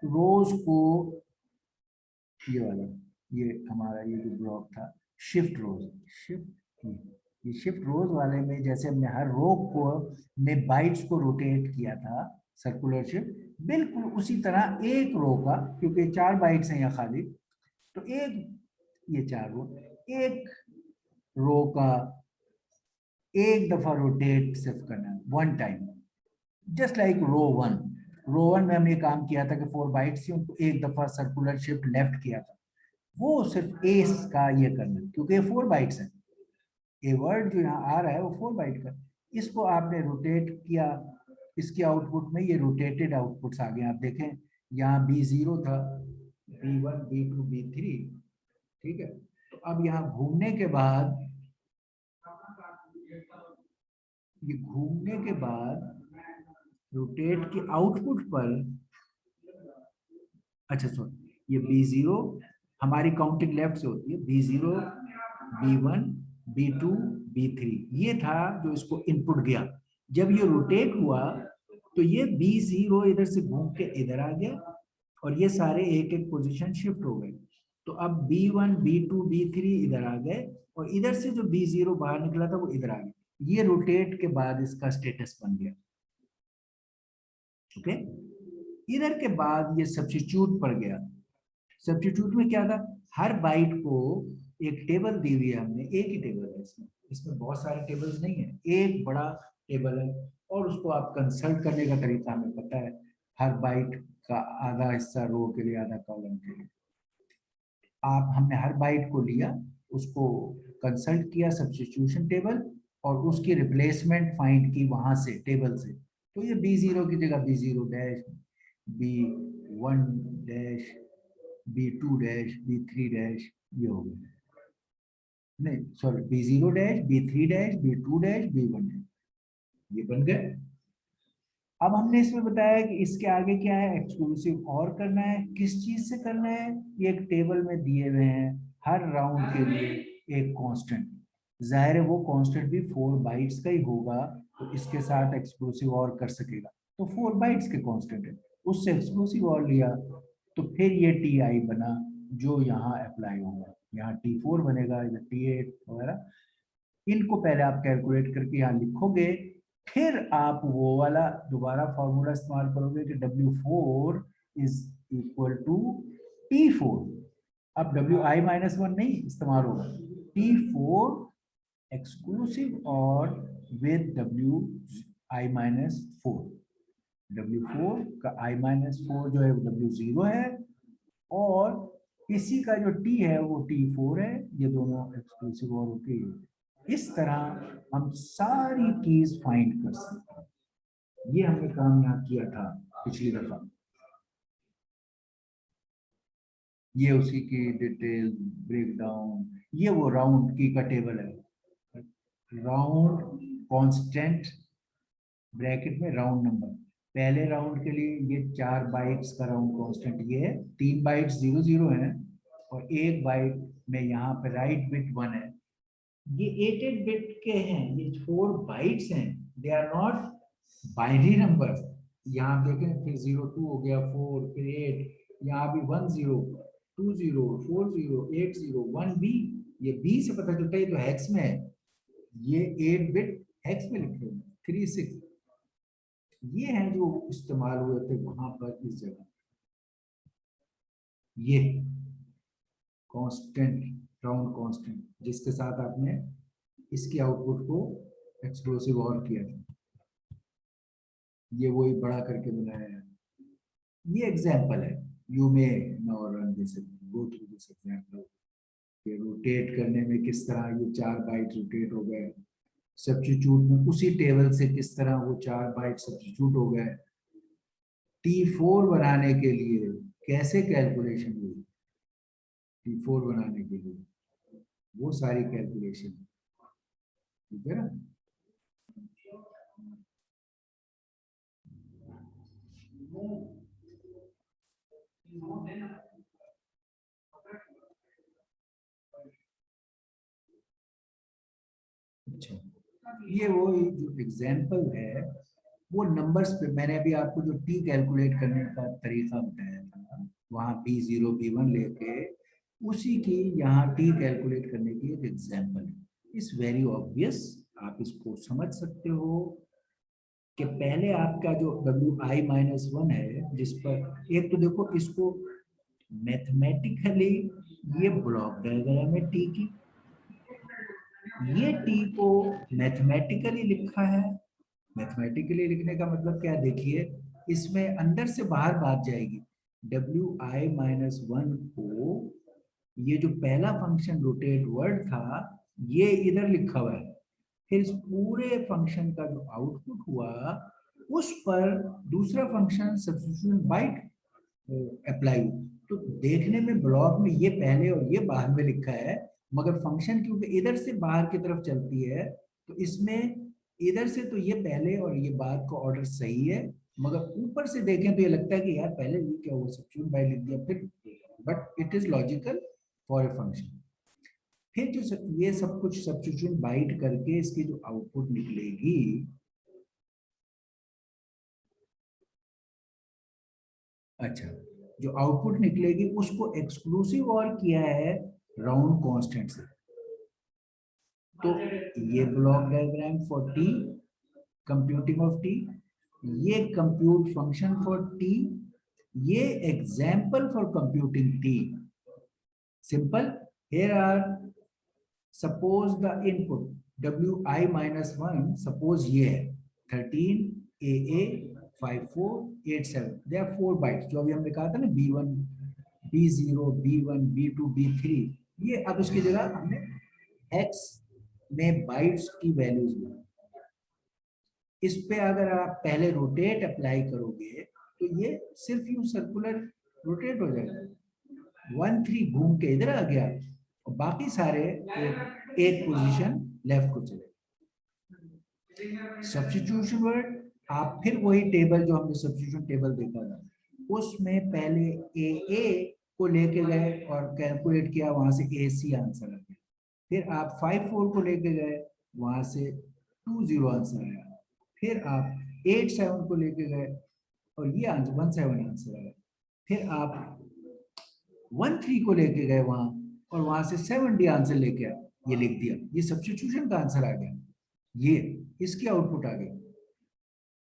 रोज को, ये वाला, ये हमारा ये जो ब्लॉक था शिफ्ट रोज वाले में जैसे हमने हर रो को में बाइट्स को रोटेट किया था, सर्कुलर शिफ्ट, बिल्कुल उसी तरह एक रो का, क्योंकि 4 बाइट्स हैं यहाँ खाली, तो एक ये 4 रो, एक रो का एक दफा रोटेट सिर्फ करना है, 1 टाइम, जस्ट लाइक रो वन में हमने काम किया था कि 4 बाइट्स थी, उनको एक दफा सर्कुलर शिफ्ट लेफ्ट किया था, वो सिर्फ ए का ये करना, क्योंकि ये 4 बाइट्स है, ए वर्ड जो यहाँ आ रहा है वो 4 बाइट का, इसको आपने रोटेट किया, इसके आउटपुट में ये रोटेटेड आउटपुट्स आ गए। आप देखें यहाँ B0 था, B1 B2 B3, ठीक है, तो अब यहाँ घूमने के बाद, ये घूमने के बाद रोटेट के आउटपुट पर, अच्छा सॉरी, ये B0 हमारी काउंटिंग लेफ्ट से होती है, B0 B1 B2 B3, ये था जो इसको इनपुट गया। जब ये रोटेट हुआ तो ये B0 इधर से घूम के इधर आ गया और ये सारे एक एक पोजीशन शिफ्ट हो गए, तो अब B1 B2 B3 इधर आ गए और इधर से जो B0 बाहर निकला था वो इधर आ गया, ये रोटेट के बाद इसका स्टेटस बन गया। ओके, इधर के बाद ये सब्स्टिट्यूट पर गया। सब्स्टिट्यूट में क्या था, हर बाइट को एक टेबल दी हुई है हमने, एक ही टेबल है इसमें बहुत सारे टेबल्स नहीं है, एक बड़ा टेबल है, और उसको आप कंसल्ट करने का तरीका हमें पता है, हर बाइट का आधा हिस्सा रो के लिए, आधा कॉलम के लिए। हमने हर बाइट को लिया, उसको कंसल्ट किया सब्स्टिट्यूशन टेबल, और उसकी रिप्लेसमेंट फाइंड की वहां से टेबल से, तो ये B0 की जगह B0 dash, B1 dash, B2 dash, B3 dash, ये हो गया, नहीं sorry, B0 dash, B3 dash, B2 dash, B1 dash, ये बन गए। अब हमने इसमें बताया कि इसके आगे क्या है, एक्सक्लूसिव और करना है, किस चीज से करना है, ये एक टेबल में दिए हुए हैं, हर राउंड के लिए एक कांस्टेंट, जाहिर है वो कांस्टेंट भी 4 बाइट्स का ही होगा, तो इसके साथ एक्सक्लूसिव और कर सकेगा, तो 4 बाइट्स के कांस्टेंट है, उससे एक्सक्लूसिव और लिया, तो फिर ये टी आई बना जो यहाँ अप्लाई होगा, यहाँ T4 बनेगा या T8 वगैरह। इनको पहले आप कैलकुलेट करके यहाँ लिखोगे, फिर आप वो वाला दोबारा फॉर्मूला इस्तेमाल करोगे कि W4 is equal to T4। अब Wi-1 नहीं इस्तेमाल होगा, T4 एक्सक्लूसिव और विद Wi-4। W4 का I-4 जो है W0 है, और इसी का जो T है वो T4 है, ये दोनों एक्सक्लूसिव और होके इस तरह हम सारी कीज फाइंड कर सकते हैं। ये हमने काम यहाँ किया था पिछली दफा, ये उसी की डिटेल ब्रेकडाउन, ये वो राउंड की का टेबल है, राउंड कांस्टेंट ब्रैकेट में राउंड नंबर, पहले राउंड के लिए ये 4 बाइट्स का राउंड कांस्टेंट ये है, 3 बाइट्स 00 है और 1 बाइट में यहाँ पे राइट बिट 1 है, ये 8 बिट के हैं, ये 4 बाइट्स हैं, they are not binary number. यहाँ देखें फिर 02 हो गया, 4 फिर 8, यहाँ भी 10 20 40 80 1 बी, ये बी से पता चलता है तो हेक्स में है, ये 8 बिट हेक्स में लिखे हुए 36, ये हैं जो इस्तेमाल हुए थे वहां पर इस जगह, ये कांस्टेंट राउंड कांस्टेंट जिसके साथ आपने इसके आउटपुट को एक्सप्लोसिव और किया था, ये वही बड़ा करके बनाया है। ये एग्जांपल है, you may now run this, go through this example, कि रोटेट करने में किस तरह ये 4 बाइट रोटेट हो गए, सब्स्टिट्यूट में उसी टेबल से किस तरह वो 4 बाइट सब्स्टिट्यूट हो गए, T4 बनाने के लिए कैसे कैलकुलेशन हुई, T4 बनाने के लिए वो सारी कैलकुलेशन, ठीक है ना। अच्छा, ये वो जो एग्जांपल है वो नंबर्स पे, मैंने अभी आपको जो टी कैलकुलेट करने का तरीका बताया था, वहाँ B0 B1 लेके उसी की यहाँ टी कैलकुलेट करने की एक एग्जांपल है, इट्स वेरी ऑब्वियस, आप इसको समझ सकते हो कि पहले आपका जो Wi-1 है, जिस पर एक तो देखो इसको मैथमेटिकली ये ब्लॉक डायग्राम है टी की, ये टी को मैथमेटिकली लिखा है, मैथमेटिकली लिखने का मतलब क्या, देखिए इसमें अंदर से बाहर बात जाएगी, Wi-1 को ये जो पहला फंक्शन रोटेट वर्ड था ये इधर लिखा हुआ है, फिर इस पूरे फंक्शन का जो आउटपुट हुआ उस पर दूसरा फंक्शन सब्स्टिट्यूशन बाइट अप्लाई, तो देखने में ब्लॉक में ये पहले और ये बाहर में लिखा है, मगर फंक्शन क्योंकि इधर से बाहर की तरफ चलती है तो इसमें इधर से तो ये पहले और ये बाद का ऑर्डर सही है, मगर ऊपर से देखें तो ये लगता है कि यार पहले ये क्या हुआ, सब्स्टिट्यूट बाइट लिख दिया फिर, but it is logical for a function. फिर जो ये सब कुछ सब्स्टिट्यूशन बाइट करके इसकी जो आउटपुट निकलेगी, अच्छा जो आउटपुट निकलेगी उसको एक्सक्लूसिव और किया है राउंड कांस्टेंट से, तो ये block diagram for T, computing of T, ये कंप्यूट फंक्शन फॉर टी, ये example for computing T, simple. here are suppose the input Wi-1 suppose ये है 13 AA 5487, they are 4 bytes, जो अभी हमने कहा था ना B1 B0 B1 B2 B3, ये अब उसकी जगह हमने X में बाइट्स की वैल्यूज ली, इस पे अगर आप पहले रोटेट अप्लाई करोगे तो ये सिर्फ यूं सर्कुलर रोटेट हो जाएगा, 1 3 घूम के इधर आ गया और बाकी सारे एक पोजीशन लेफ्ट को चले। सब्स्टिट्यूशन वर्ड आप फिर वही टेबल जो हमने सब्स्टिट्यूशन टेबल देखा था उसमें पहले ए को लेके गए और कैलकुलेट किया, वहां से AC आंसर आ गया। फिर आप 54 को लेके गए, वहां से 20 आंसर आया। फिर आप 87 को लेके गए और ये आंसर 17 आंसर आया। फिर आप 13 को लेके गए वहां और वहां से 70 आंसर लेके आए, ये लिख दिया, ये सब्स्टिट्यूशन का आंसर आ गया, ये इसकी आउटपुट आ गई।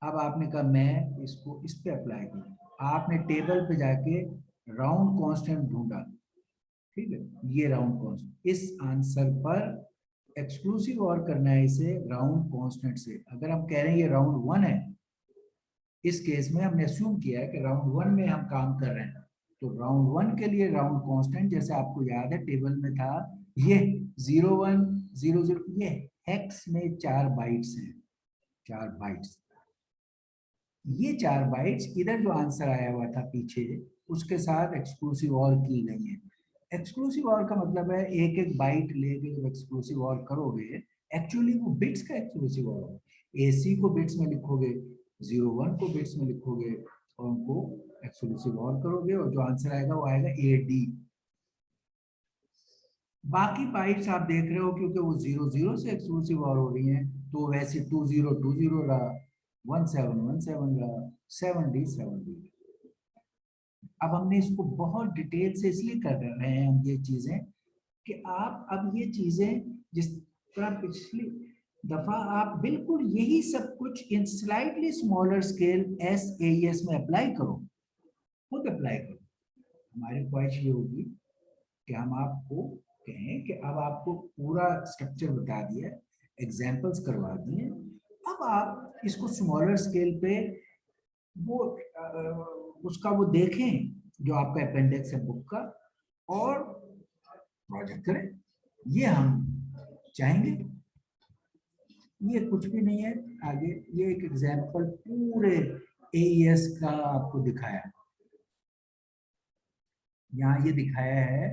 अब आपने कहा मैं इसको इस पे अप्लाई करूं, आपने टेबल पे जाके राउंड कांस्टेंट ढूंढा, ठीक है, ये राउंड कांस्टेंट, इस आंसर पर एक्सक्लूसिव और करना है इसे राउंड कांस्टेंट से। अगर हम कह रहे हैं ये राउंड 1 है, इस केस में हमने अस्यूम किया है कि राउंड 1 में हम काम कर रहे हैं, तो राउंड 1 के लिए राउंड कांस्टेंट, जैसे आपको याद है टेबल में था, ये 01 00, ये हेक्स में 4 बाइट्स हैं, 4 बाइट्स। ये 4 बाइट्स इधर जो आंसर आया हुआ था पीछे, उसके साथ एक्सक्लूसिव और की गई है। एक्सक्लूसिव और का मतलब है एक एक बाइट लेके जब एक्सक्लूसिव और करोगे, एक्चुअली वो बिट्स का एक्सक्लूसिव और है। AC को बिट्स में लिखोगे, 01 को बिट्स में लिखोगे और उनको एक्सक्लूसिव और करोगे और जो आंसर आएगा वो आएगा AD। बाकी बाइट्स आप देख रहे हो क्योंकि वो 00 से एक्सक्लूसिव और हो रही हैं, तो वैसे 2020 रहा, 1717 रहा, 70 अब हमने इसको बहुत डिटेल से इसलिए कर रहे हैं हम ये चीजें कि आप अब ये चीजें जिस तरह पिछली दफा आप बिल्कुल यही सब कुछ in slightly smaller scale SAES में अप्लाई करो, खुद अप्लाई करो। हमारी ख्वाहिश ये होगी कि हम आपको कहें कि अब आपको पूरा स्ट्रक्चर बता दिया, एग्जाम्पल्स करवा दिए, अब आप इसको स्मॉलर स्केल पे वो उसका वो देखें जो आपका अपेंडिक्स है बुक का, और प्रोजेक्ट करें, ये हम चाहेंगे। ये कुछ भी नहीं है आगे, ये एक एग्जाम्पल पूरे AES का आपको दिखाया, यहाँ ये दिखाया है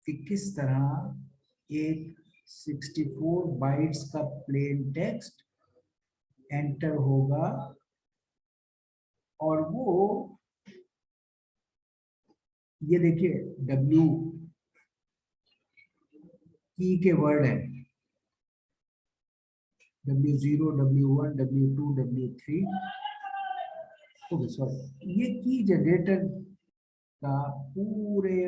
कि किस तरह एक 64 बाइट्स का प्लेन टेक्स्ट एंटर होगा और वो ये देखिए W की के वर्ड है, W0 W1 W2 W3, okay sorry, ये की जनरेटर का पूरे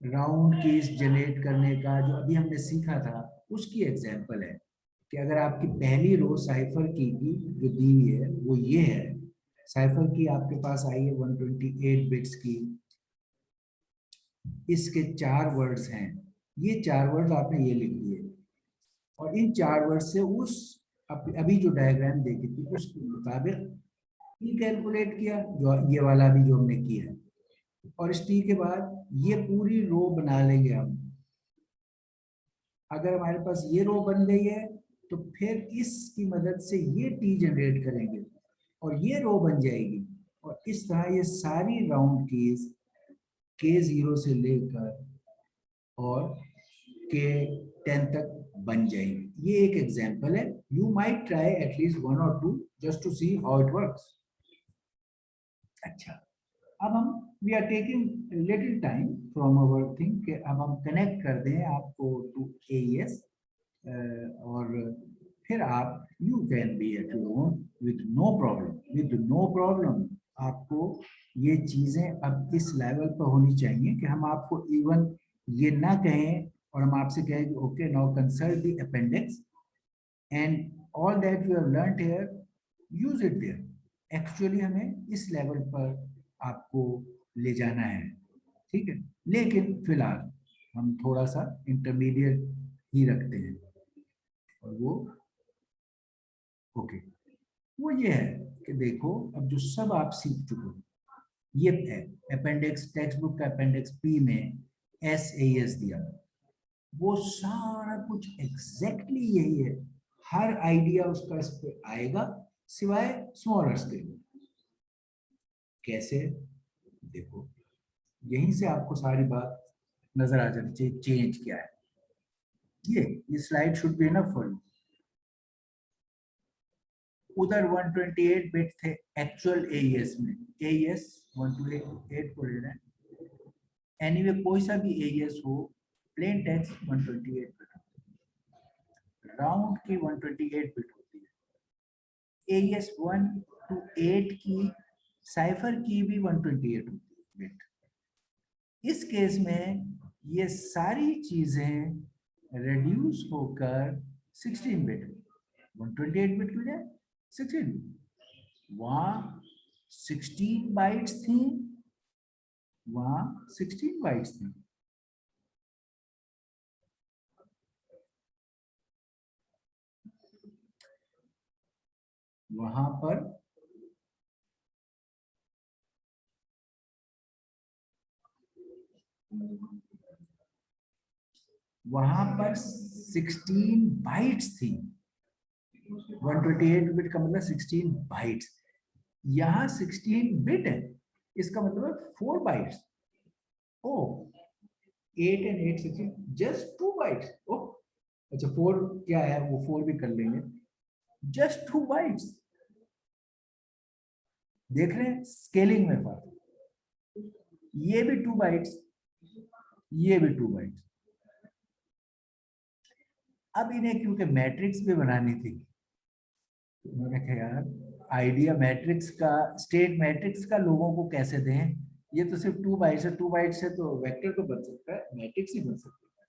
राउंड कीज जनरेट करने का जो अभी हमने सीखा था उसकी एग्जांपल है कि अगर आपकी पहली रो साइफर की जो दी हुई है वो ये है, साइफर की आपके पास आई है 128 बिट्स की, इसके 4 वर्ड्स हैं, ये 4 वर्ड्स आपने ये लिख दिए और इन 4 वर्ड से उस अभी जो डायग्राम देखी थी उसके मुताबिक टी कैलकुलेट किया, जो ये वाला भी जो हमने किया है, और इस टी के बाद ये पूरी रो बना लेंगे हम। अगर हमारे पास ये रो बन गई है तो फिर इसकी मदद से ये टी जनरेट करेंगे और ये रो बन जाएगी, और इस तरह ये सारी राउंड कीज K0 से लेकर और K10 तक बन जाएगी। ये एक एग्जांपल है, you might try at least 1 or 2 just to see how it works. अच्छा, अब हम we are taking little time from our thing कि अब हम कनेक्ट कर दें आपको टू AES और फिर आप you can be at your own with no problem. आपको ये चीजें अब इस लेवल पर होनी चाहिए कि हम आपको इवन ये ना कहें और हम आपसे कहें okay now consult the appendix and all that you have learned here use it there. Actually हमें इस लेवल पर आपको ले जाना है, ठीक है, लेकिन फिलहाल हम थोड़ा सा इंटरमीडिएट ही रखते हैं और वो ओके, वो ये है कि देखो अब जो सब आप सीख चुके हो, ये है अपेंडिक्स, टेक्स्ट बुक का अपेंडिक्स P में SAES दिया, वो सारा कुछ एग्जैक्टली यही है, हर आइडिया उसका इस पे आएगा सिवाय स्मॉलर स्केल। कैसे? देखो यहीं से आपको सारी बात नजर आ जानी चाहिए, चेंज क्या है। ये slide should be enough for you. उधर 128 बिट थे एक्चुअल एईएस में, एईएस 128 को लेना है। एनीवे कोई सा भी एईएस हो, प्लेन टेक्स्ट 128 बिट, राउंड की 128 बिट होती है। एईएस 1 to 8 की साइफर की भी 128 होती है बिट। इस केस में ये सारी चीजें रिड्यूस होकर 16 बिट, 128 बिट की बजाय 16 बिट। वहां 16 बाइट्स थी, वहां 16 बाइट्स थी। वहां पर वहां पर 16 बाइट्स थी। 128 बिट का मतलब 16 बाइट्स, यहां 16 बिट है, इसका मतलब 4 बाइट्स। ओ 8 and 8 16, जस्ट 2 बाइट्स। ओ अच्छा 4 क्या है, वो 4 भी कर लेंगे, जस्ट 2 बाइट्स। देख रहे हैं स्केलिंग में फर्क, ये भी 2 बाइट्स, ये भी 2 बाइट्स। अब इन्हें क्योंकि मैट्रिक्स भी बनानी थी, तो उन्होंने कहा यार आइडिया मैट्रिक्स का, स्टेट मैट्रिक्स का लोगों को कैसे दें, ये तो सिर्फ 2 बाइट्स है, 2 बाइट्स से तो वेक्टर तो बन सकता है, मैट्रिक्स ही बन सकता है।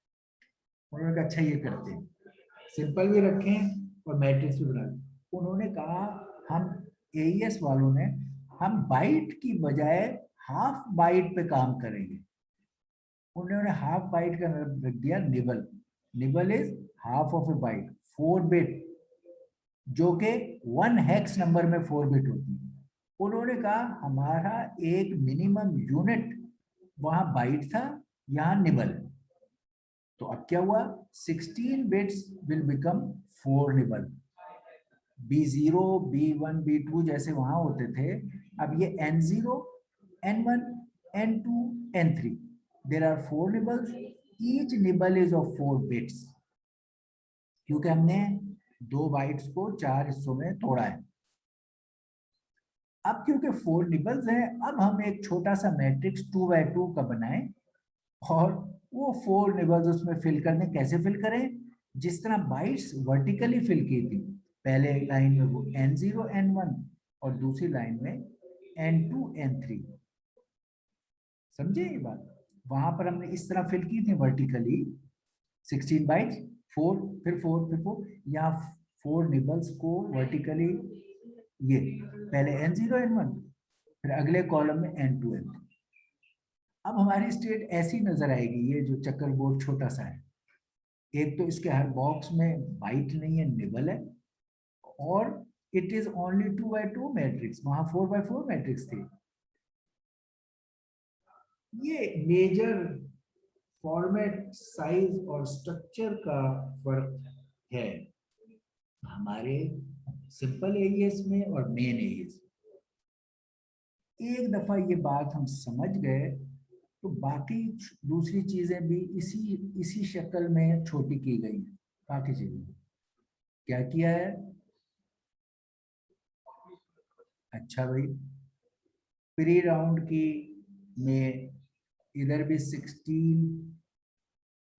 उन्होंने कहा अच्छा ये करते हैं, सिंपल भी रखें और मैट्रिक्स भी बना लें। उन्होंने कहा हम एईएस वालों ने, हम बाइट की बजाय हाफ बाइट पे काम करेंगे। उन्होंने हाफ बाइट का रख दिया nibble. Nibble is half of A bite, 4 bit, जो कि 1 हेक्स नंबर में 4 बिट होती है। उन्होंने कहा हमारा एक मिनिमम यूनिट वहां बाइट था, यहां निबल। तो अब क्या हुआ, 16 bits will become 4 nibble. B0, B1, B2 जैसे वहां होते थे, अब ये N0, N1, N2, N3, there are 4 nibbles, each nibble is of 4 bits, क्योंकि हमने 2 बाइट्स को 4 हिस्सों में तोड़ा है। अब क्योंकि 4 निबल्स हैं, अब हम एक छोटा सा मैट्रिक्स 2 by 2 का बनाएं और वो 4 निबल्स उसमें फिल करने, कैसे फिल करें, जिस तरह बाइट्स वर्टिकली फिल की थी, पहले लाइन में वो N0, N1 और दूसरी लाइन में N2, N3। समझे ये बात, वहां पर हमने इस तरह फिल की थी वर्टिकली 16 बाइट्स, 4 फिर 4 फिर 4, यहाँ 4 निबल्स को वर्टिकली, ये पहले N0, N1, फिर अगले कॉलम में N2, N3। अब हमारी स्टेट ऐसी नजर आएगी, ये जो चक्कर बोर्ड छोटा सा है, एक तो इसके हर बॉक्स में बाइट नहीं है, निबल है, और it is only 2 by 2 matrix, वहां 4 by 4 मैट्रिक्स थी। ये मेजर फॉर्मेट, साइज और स्ट्रक्चर का फर्क है हमारे सिंपल एईएस में और मेन एईएस में। एक दफा ये बात हम समझ गए तो बाकी दूसरी चीजें भी इसी शक्ल में छोटी की गई हैं। बाकी चीजें क्या किया है, अच्छा भाई प्री राउंड की में इधर भी 16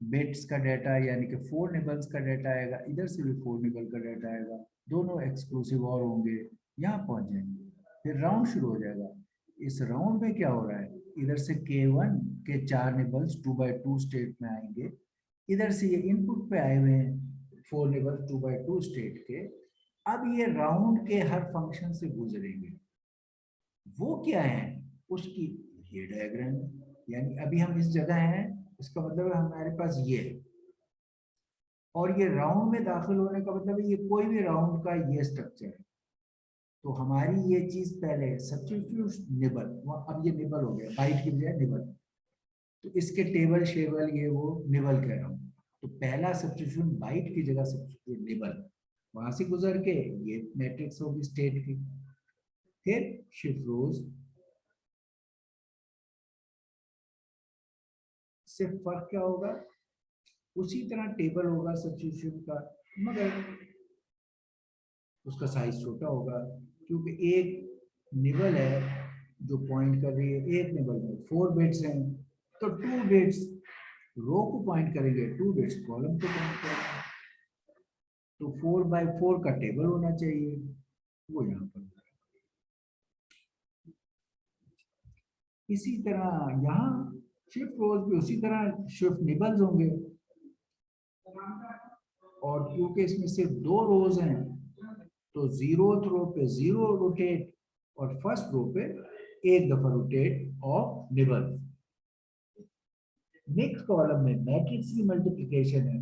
बिट्स का डाटा, यानी कि 4 निबल्स का डाटा आएगा, इधर से भी 4 निबल का डाटा आएगा, दोनों एक्सक्लूसिव और होंगे, यहाँ पहुंच जाएंगे, फिर राउंड शुरू हो जाएगा। इस राउंड में क्या हो रहा है, इधर से K1 के 4 निबल्स 2 by 2 स्टेट में आएंगे, इधर से ये इनपुट पे आए हुए हैं 4 निबल्स 2 by 2 स्टेट के। अब ये राउंड के हर फंक्शन से गुजरेंगे, वो क्या है उसकी ये डायग्राम, यानी अभी हम इस जगह हैं, इसका मतलब हमारे पास ये है, और ये राउंड में दाखिल होने का मतलब है ये कोई भी राउंड का ये स्ट्रक्चर है। तो हमारी ये चीज पहले सब्स्टिट्यूट निबल, अब ये निबल हो गया, बाइट की बजाय निबल, तो इसके टेबल शेबल ये वो निबल कह रहा हूँ। तो पहला सब्स्टिट्यूट बाइट की जगह सब्स्टिट्यूट निबल, वहां से गुजर के ये मैट्रिक्स होगी स्टेट की, फिर शिफ्ट रोज से फर्क क्या होगा, उसी तरह टेबल होगा सब्स्टिट्यूशन का, मगर उसका साइज छोटा होगा, क्योंकि एक निबल है जो पॉइंट कर रही है, एक निबल में 4 बिट्स हैं, तो 2 बिट्स रो को पॉइंट करेंगे, 2 बिट्स कॉलम को पॉइंट करेंगे। तो 4x4 का टेबल होना चाहिए, वो यहाँ पर। इसी तरह यहाँ शिफ्ट रोज भी उसी तरह शिफ्ट निबल्स होंगे, और क्योंकि इसमें सिर्फ 2 रोज हैं तो 0th रो पे 0 रोटेट और फर्स्ट रो पे एक दफा rotate of nibble. Next column में मैट्रिक्स की मल्टीप्लिकेशन है,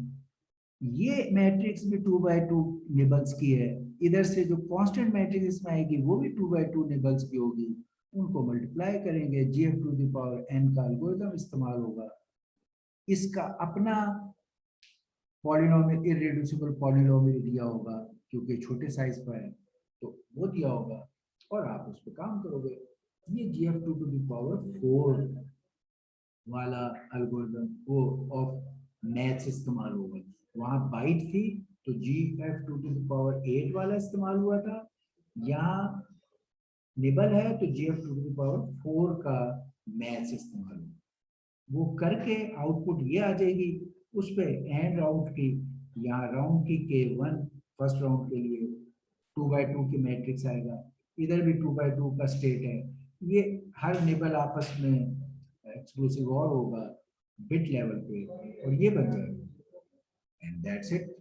ये मैट्रिक्स भी 2x2 निबल्स की है, इधर से जो कांस्टेंट मैट्रिक्स इसमें आएगी वो भी 2x2 निबल्स की होगी, उनको मल्टीप्लाई करेंगे, GF to the power n का एल्गोरिथम इस्तेमाल होगा। इसका अपना पॉलिनोमियल, इररेड्यूसिबल पॉलिनोमियल दिया होगा क्योंकि छोटे साइज पर है, तो वो दिया होगा और आप उस पर काम करोगे। ये GF टू द पावर 4 वाला एल्गोरिथम वो ऑफ मैथ्स इस्तेमाल होगा। वहां बाइट थी तो GF टू द पावर 8 वाला इस्तेमाल हुआ था, यहाँ निबल है तो GF टू द पावर 4 का मैथ्स इस्तेमाल होगा। वो करके आउटपुट ये आ जाएगी, उस पे एंड राउंड की, यहाँ राउंड की K1 फर्स्ट राउंड के लिए 2x2 की मैट्रिक्स आएगा, इधर भी 2x2 का स्टेट है। ये हर निबल आपस में एक्सक्लूसिव और होगा बिट लेवल पे, और ये बन जाएगा and that's it,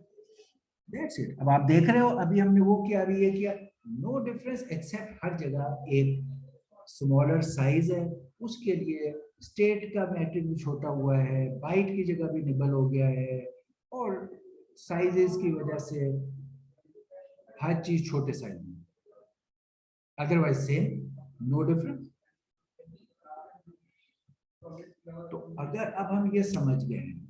that's it. अब आप देख रहे हो अभी हमने वो किया, अभी ये किया, नो डिफरेंस एक्सेप्ट हर जगह एक स्मॉलर साइज है, उसके लिए स्टेट का मैट्रिक्स भी छोटा हुआ है, बाइट की जगह भी निबल हो गया है, और साइजेस की वजह से हर चीज छोटे साइज में, अदरवाइज सेम, नो डिफरेंस। तो अगर अब हम ये समझ गए हैं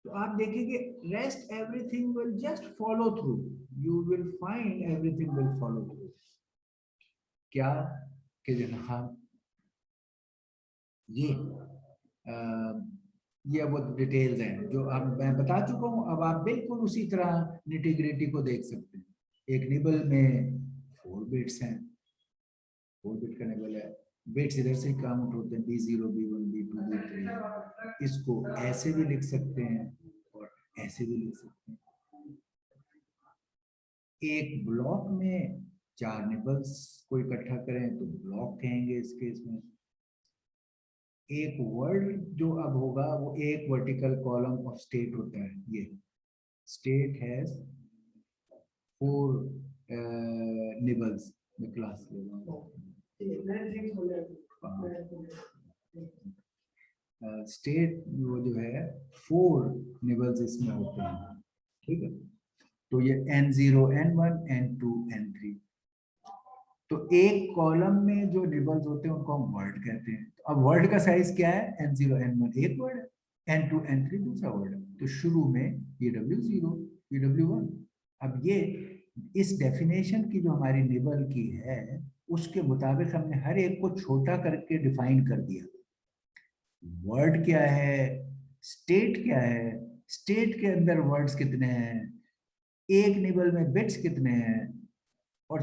तो आप देखेंगे rest everything will just follow through, you will find everything will follow through. क्या कि जनाब ये वो डिटेल्स हैं जो अब मैं बता चुका हूं, अब आप बिल्कुल उसी तरह निटी-ग्रिटी को देख सकते हैं। एक निबल में 4 बिट्स हैं, 4 बिट का निबल है, बिट्स इधर से काउंट होते हैं, B0 B1 B2 B3, इसको ऐसे भी लिख सकते हैं और ऐसे भी लिख सकते हैं। एक ब्लॉक में 4 निबल्स को इकट्ठा करें तो ब्लॉक कहेंगे इस केस में। एक वर्ड जो अब होगा वो एक वर्टिकल कॉलम ऑफ स्टेट होता है, ये स्टेट हैज 4 निबल्स में क्लास स्टेट वो जो है 4 निबल्स इसमें होते हैं, ठीक है। तो ये N0 N1 N2 N3, तो एक कॉलम में जो निबल्स होते हैं उनको हम वर्ड कहते हैं। तो अब वर्ड का साइज क्या है, N0 N1 एक वर्ड, N2 N3 दूसरा वर्ड है, तो शुरू में ये W0 ये W1। अब ये इस डेफिनेशन की जो हमारी निबल की है उसके मुताबिक हमने हर एक को छोटा करके डिफाइन कर दिया। वर्ड क्या है, स्टेट क्या है, स्टेट के अंदर वर्ड्स कितने हैं, एक निबल में बिट्स कितने हैं, और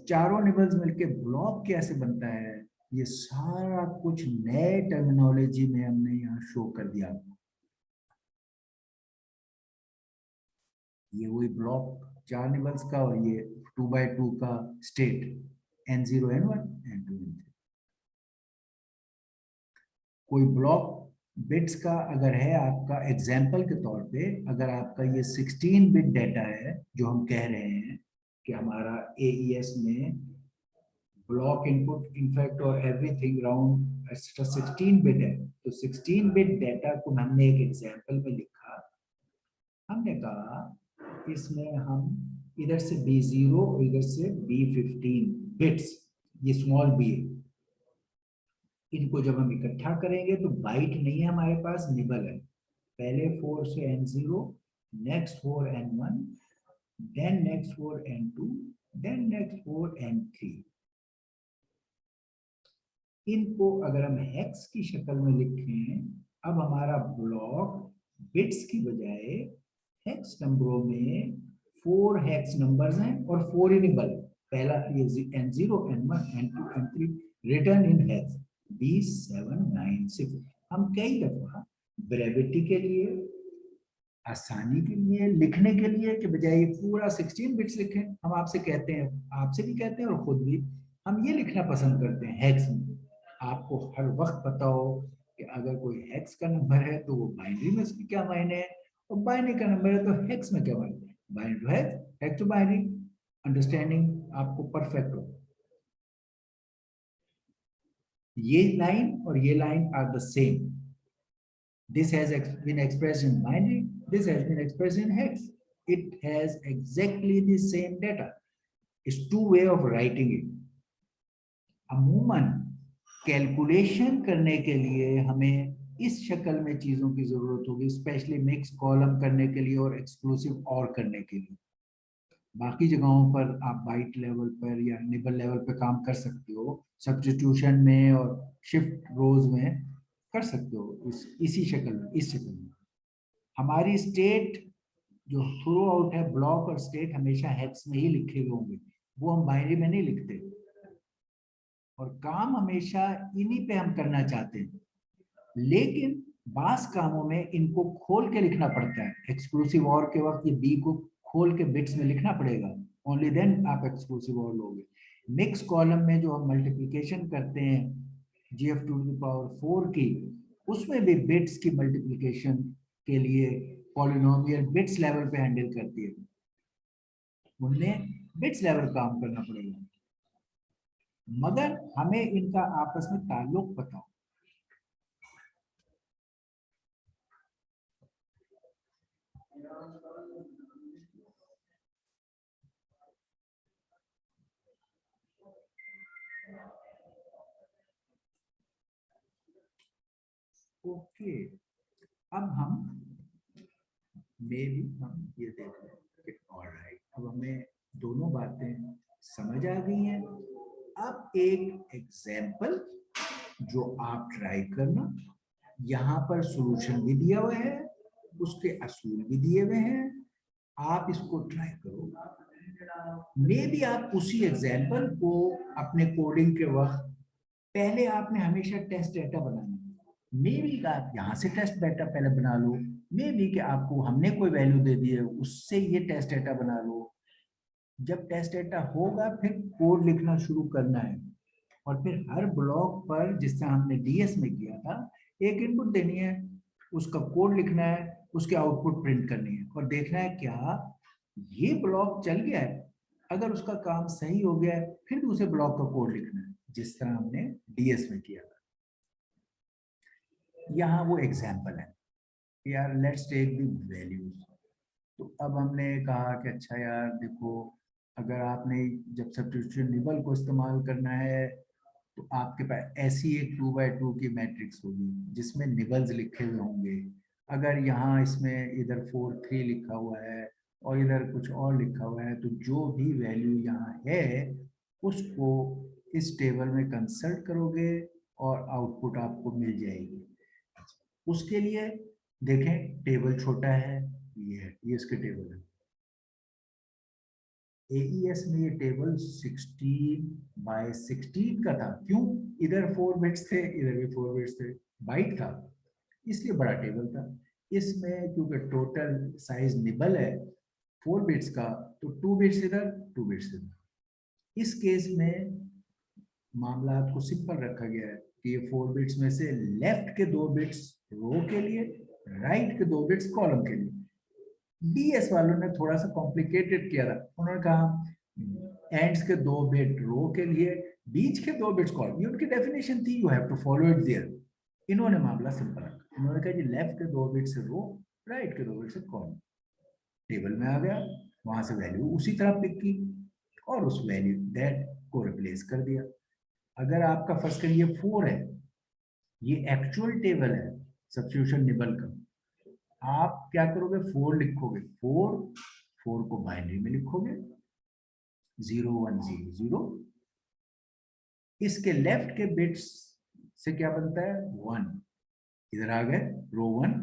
चारों निबल्स मिलके ब्लॉक कैसे बनता है, ये सारा कुछ नए टर्मिनोलॉजी में हमने यहाँ शो कर दिया। ये वही ब्लॉक 4 निबल्स का और ये 2x2 का state N0 N1 N2 N3। कोई ब्लॉक बिट्स का अगर है आपका, एग्जाम्पल के तौर पे अगर आपका ये 16 बिट डाटा है जो हम कह रहे हैं कि हमारा AES में ब्लॉक इनपुट इनफैक्ट और एवरीथिंग राउंड 16 बिट है, तो 16 बिट डाटा को हमने एक एग्जाम्पल में लिखा। हमने कहा इसमें हम इधर से B0 और इधर से B15 बिट्स, ये स्मॉल b है, इनको जब हम इकट्ठा करेंगे तो बाइट नहीं है हमारे पास, निबल है। पहले 4 से N0, next 4 N1, then next 4 N2, then next 4 N3। इनको अगर हम हेक्स की शक्ल में लिखें, अब हमारा ब्लॉक बिट्स की बजाय हेक्स नंबरों में 4 हेक्स नंबर्स हैं और 4 ही निबल। पहला ये n0 n1 n2 n3 return इन हेक्स B796। हम कई दफा ब्रेविटी के लिए, आसानी के लिए, लिखने के लिए के बजाय पूरा 16 बिट्स लिखें, हम आपसे कहते हैं, आपसे भी कहते हैं और खुद भी हम ये लिखना पसंद करते हैं हेक्स में। आपको हर वक्त पता हो कि अगर कोई हेक्स का नंबर है तो वो बाइनरी में उसके क्या मायने हैं, और बाइनरी का नंबर है तो हेक्स में क्या मायने हैं। Binary to hex, hex to binary, understanding आपको परफेक्ट हो। ये लाइन और ये line are the same. This has been expressed in binary. This has been expressed in hex. It has exactly the same data. It's two way of writing it. अमूमन calculation करने के लिए हमें इस शक्ल में चीजों की जरूरत होगी, स्पेशली मिक्स कॉलम करने के लिए और एक्सक्लूसिव और करने के लिए। बाकी जगहों पर आप बाइट लेवल पर या निबल लेवल पर काम कर सकते हो, सब्स्टिट्यूशन में और शिफ्ट रोज में कर सकते हो इसी शक्ल में, इस शक्ल में। हमारी स्टेट जो थ्रू आउट है, ब्लॉक और स्टेट हमेशा हेक्स में ही लिखे हुए होंगे, वो हम बाइनरी में नहीं लिखते, और काम हमेशा इन्हीं पे हम करना चाहते हैं। लेकिन बास कामों में इनको खोल के लिखना पड़ता है। एक्सक्लूसिव और के वक्त ये बी को खोल के बिट्स में लिखना पड़ेगा, ओनली देन आप एक्सक्लूसिव और लोगे। मिक्स कॉलम में जो हम मल्टीप्लिकेशन करते हैं GF टू द पावर 4 की, उसमें भी बिट्स की मल्टीप्लिकेशन के लिए पॉलिनोमियल बिट्स लेवल पे हैंडल करती है, उनमें बिट्स लेवल काम करना पड़ेगा, मगर हमें इनका आपस में ताल्लुक पता हो। ओके, अब हम ये देख रहे हैं। ऑलराइट, अब हमें दोनों बातें समझ आ गई हैं। अब एक एग्जाम्पल जो आप ट्राई करना, यहाँ पर सॉल्यूशन भी दिया हुआ है, उसके असूल भी दिए हुए हैं, आप इसको ट्राई करो। मे भी आप उसी एग्जाम्पल को अपने कोडिंग के वक्त, पहले आपने हमेशा टेस्ट डेटा बनाना, मे बी आप यहाँ से टेस्ट डेटा पहले बना लो, मे बी कि आपको हमने कोई वैल्यू दे दी है उससे ये टेस्ट डेटा बना लो। जब टेस्ट डेटा होगा फिर कोड लिखना शुरू करना है, और फिर हर ब्लॉक पर जिस तरह हमने डीएस में किया था, एक इनपुट देनी है, उसका कोड लिखना है, उसके आउटपुट प्रिंट करनी है, और देखना है क्या ये ब्लॉक चल गया है। अगर उसका काम सही हो गया है फिर दूसरे ब्लॉक का कोड लिखना है, जिस तरह हमने डीएस में किया था। यहाँ वो एग्जाम्पल है यार, लेट्स टेक द वैल्यूज। तो अब हमने कहा कि अच्छा यार देखो, अगर आपने जब सब्स्टिट्यूशन निबल को इस्तेमाल करना है तो आपके पास ऐसी एक 2x2 की मैट्रिक्स होगी जिसमें निबल्स लिखे हुए होंगे। अगर यहाँ इसमें इधर 4 3 लिखा हुआ है और इधर कुछ और लिखा हुआ है, तो जो भी वैल्यू यहाँ है उसको इस टेबल में कंसल्ट करोगे और आउटपुट आपको मिल जाएगी। उसके लिए देखें, टेबल छोटा है, ये इसके टेबल है। AES में ये टेबल 16x16 का था। क्यों? इधर 4 बिट्स थे, इधर भी 4 बिट्स थे, बाइट था, इसलिए बड़ा टेबल था। इसमें क्योंकि टोटल साइज निबल है 4 बिट्स का, तो 2 बिट्स इधर 2 बिट्स इधर। इस केस में मामला आपको सिंपल रखा गया है कि ये 4 बिट्स में से लेफ्ट के 2 बिट्स रो के लिए, राइट के 2 बिट्स कॉलम के लिए। डीएस वालों ने थोड़ा सा कॉम्प्लिकेटेड किया था, उन्होंने कहा एंड्स के 2 बिट रो के लिए, बीच के 2 बिट्स कॉलम, ये उनकी डेफिनेशन थी, you have to follow it there. इन्होंने मामला सिंपल रखा, इन्होंने कहा जी लेफ्ट के 2 बिट से रो, राइट के 2 बिट से कॉलम। टेबल में आ गया, वहां से वैल्यू उसी तरह पिक की और उस वैल्यू दैट को रिप्लेस कर दिया। अगर आपका फर्स्ट के लिए 4 है, ये एक्चुअल टेबल है सब्स्टिट्यूशन निबल का, आप क्या करोगे, 4 लिखोगे, 4 को बाइनरी में लिखोगे 0 1 0 0। इसके लेफ्ट के बिट्स से क्या बनता है 1, इधर आ गए रो 1।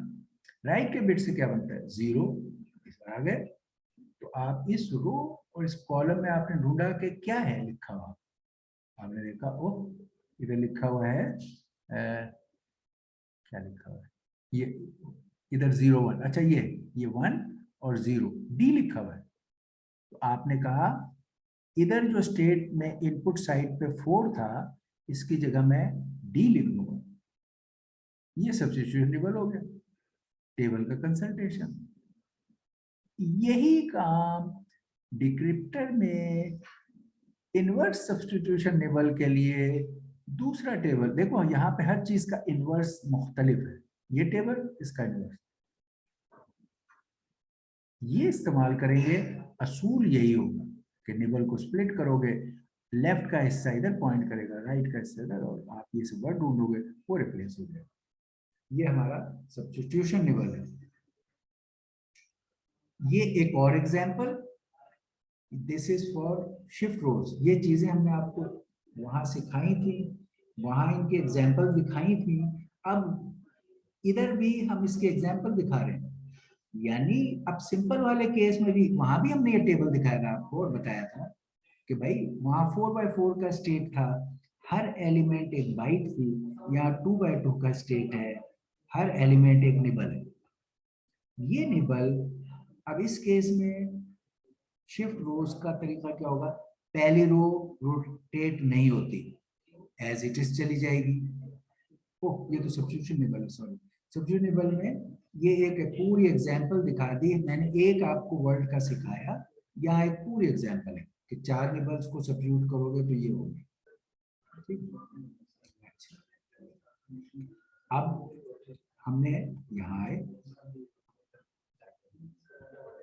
राइट के बिट से क्या बनता है 0, इधर आ गए। तो आप इस रो और इस कॉलम में आपने ढूंढा कि क्या है लिखा हुआ, आपने देखा ओ इधर लिखा हुआ है क्या लिखा हुआ है, ये इधर 0 1, अच्छा ये 1 और 0 डी लिखा हुआ है। तो आपने कहा इधर जो स्टेट में इनपुट साइड पे 4 था, इसकी जगह मैं डी लिख लूंगा। ये सब्स्टिट्यूशन टेबल हो गया, टेबल का कंसल्टेशन। यही काम डिक्रिप्टर में इनवर्स सब्स्टिट्यूशन टेबल के लिए दूसरा टेबल, देखो यहाँ पे हर चीज का इनवर्स मुख्तलिफ है, ये टेबल इसका इनवर्स, ये इस्तेमाल करेंगे। असूल यही होगा कि निबल को स्प्लिट करोगे, लेफ्ट का हिस्सा इधर पॉइंट करेगा, राइट का हिस्सा इधर, और आप ये सब वर्ड ढूंढोगे वो रिप्लेस हो जाएगा। ये हमारा सब्स्टिट्यूशन निबल है। ये एक और example, this is for shift rows. ये चीजें हमने आपको वहां सिखाई थी, वहां इनके एग्जांपल दिखाई थी। अब इधर भी हम इसके एग्जांपल दिखा रहे हैं, यानी अब सिंपल वाले केस में भी वहां भी हमने ये टेबल दिखाया था आपको और बताया था कि भाई वहां 4x4 का स्टेट था, हर एलिमेंट एक बाइट थी, यहाँ 2x2 का स्टेट है, हर एलिमेंट एक निबल है। ये निबल अब इस केस में शिफ्ट रोज का तरीका क्या होगा, पहली रो रोटेट नहीं होती, एज इट इज चली जाएगी। ओह ये तो सब्स्टिट्यूशन निबल है, सॉरी। सब्स्टिट्यूशन निबल में ये एक पूरी एग्जांपल दिखा दी मैंने, एक आपको वर्ड का सिखाया, यहाँ एक पूरी एग्जांपल है कि 4 निबल्स को सब्स्टिट्यूट करोगे तो ये होगा। अब हमने यहाँ आए,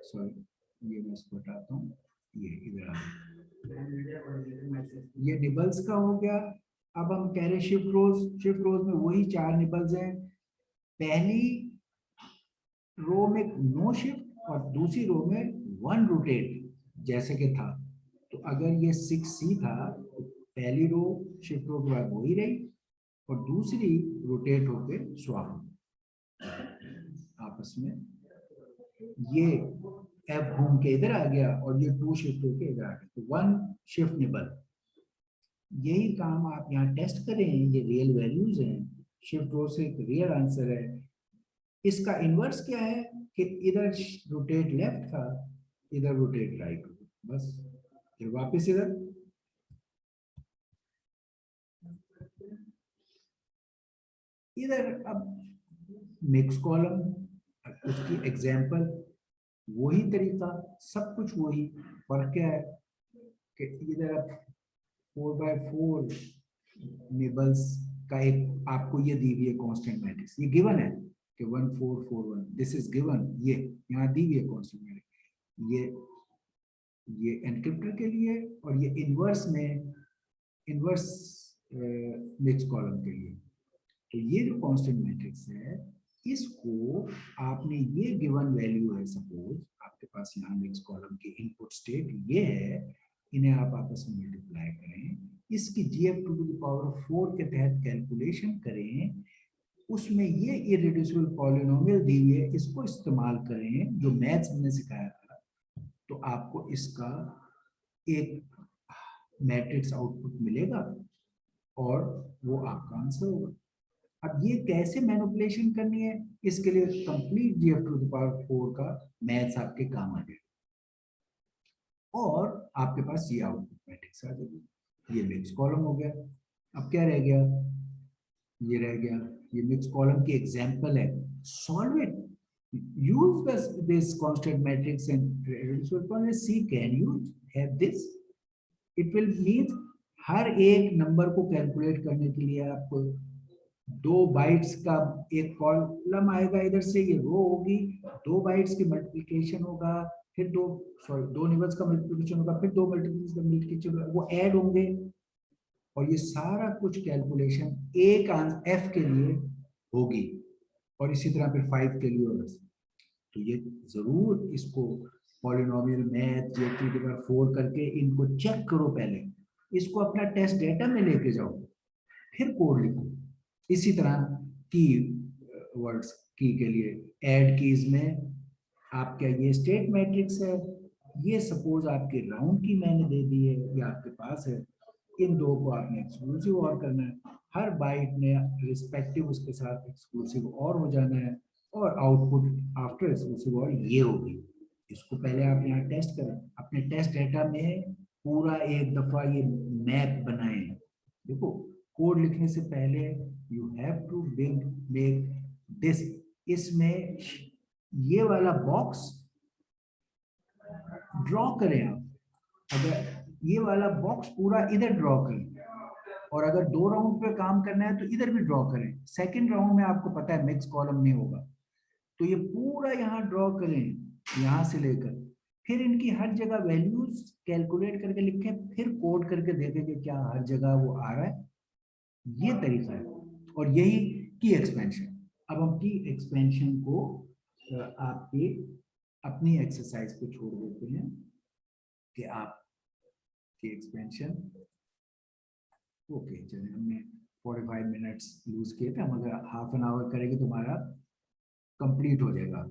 सॉरी ये मैं इसको हटाता हूँ, ये इधर आ ये निबल्स का हो गया। अब हम कह रहे शिफ्ट रोज में वही 4 निबल्स हैं, पहली रो में नो शिफ्ट और दूसरी रो में 1 रोटेट जैसे कि था। तो अगर ये 6C था तो पहली रो शिफ्ट रो के बाद वही रही और दूसरी रोटेट होकर स्वैप आपस में, ये F घूम के इधर आ गया और ये 2 शिफ्ट होके इधर आ गया, तो 1 शिफ्ट निबल। यही काम आप यहाँ टेस्ट करें, ये रियल वैल्यूज हैं, शिफ्ट रो से एक रियल आंसर है। इसका इनवर्स क्या है कि इधर रोटेट लेफ्ट था, इधर रोटेट राइट, बस फिर वापस इधर। इधर अब मिक्स कॉलम, उसकी एग्जांपल, वही तरीका, सब कुछ वही, फर्क क्या है कि इधर अब 4x4 निबल्स का एक आपको ये दी हुई है कांस्टेंट मैट्रिक्स, ये गिवन है कि 1 4 4 1, दिस इज गिवन, ये यहाँ दी हुई है कांस्टेंट मैट्रिक्स, ये एनक्रिप्टर के लिए और ये इनवर्स में इनवर्स मिक्स कॉलम के लिए। तो ये जो कांस्टेंट मैट्रिक्स है, इसको आपने, ये गिवन वैल्यू है, सपोज आपके पास यहाँ मिक्स कॉलम के इनपुट स्टेट ये है, इन्हें आप आपस में मल्टीप्लाई करें, इसकी gf⁴ के तहत कैलकुलेशन करें, उसमें ये इरेड्यूसिबल पॉलिनोमियल दी है, इसको इस्तेमाल करें जो मैथ्स में सिखाया था, तो आपको इसका एक मैट्रिक्स आउटपुट मिलेगा और वो आपका आंसर होगा। अब ये कैसे मैनिपुलेशन करनी है, इसके लिए कंप्लीट gf⁴ का मैथ्स आपके काम आ जाएगा और आपके पास ये आउटपुट मैट्रिक्स आ जाएगी। ये मिक्स कॉलम हो गया। अब क्या रह गया, ये रह गया, ये मिक्स कॉलम की एग्जांपल है, solve it, use this constant matrix and see can you have this, it will mean हर एक नंबर को कैलकुलेट करने के लिए आपको 2 बाइट्स का एक कॉलम आएगा, इधर से ये रो होगी, 2 बाइट्स की मल्टीप्लिकेशन होगा, फिर 2 निबल्स का मल्टीप्लिकेशन होगा, फिर 2 मल्टीप्लिकेशन का मल्टीप्लिकेशन, वो ऐड होंगे और ये सारा कुछ कैलकुलेशन एक एफ के लिए होगी और इसी तरह फिर 5 के लिए होगा। तो ये जरूर इसको पॉलिनोमियल मैथ gf⁴ करके इनको चेक करो, पहले इसको अपना टेस्ट डेटा में लेके जाओ, फिर कोड लिखो, इसी तरह की वर्ड्स की के लिए ऐड कीज में आपका ये स्टेट मैट्रिक्स है, ये सपोज आपके राउंड की मैंने दे दी है, ये आपके पास है, इन दो को आपने एक्सक्लूसिव और करना है, हर बाइट ने रिस्पेक्टिव उसके साथ एक्सक्लूसिव और हो जाना है, और आउटपुट आफ्टर एक्सक्लूसिव और ये होगी। इसको पहले आप यहाँ टेस्ट करें, अपने टेस्ट डेटा में पूरा एक दफा ये मैप बनाए। देखो कोड लिखने से पहले you have to make this, इसमें ये वाला बॉक्स ड्रॉ करें आप, अगर ये वाला बॉक्स पूरा इधर ड्रॉ करें, और अगर 2 राउंड पे काम करना है तो इधर भी ड्रॉ करें। सेकंड राउंड में आपको पता है मिक्स कॉलम नहीं होगा, तो ये पूरा यहाँ ड्रॉ करें, यहाँ से लेकर फिर इनकी हर जगह वैल्यूज कैलकुलेट करके लिखें, फिर कोड करके देखें कि क्या हर जगह वो आ रहा है। ये तरीका है, और यही की एक्सपेंशन। अब हम की एक्सपेंशन को आपके अपनी एक्सरसाइज पे छोड़ देते हैं कि आप की एक्सपेंशन, ओके चलिए हमने 45 मिनट्स लूज किए थे, हम अगर हाफ एन आवर करेंगे तो हमारा कंप्लीट हो जाएगा।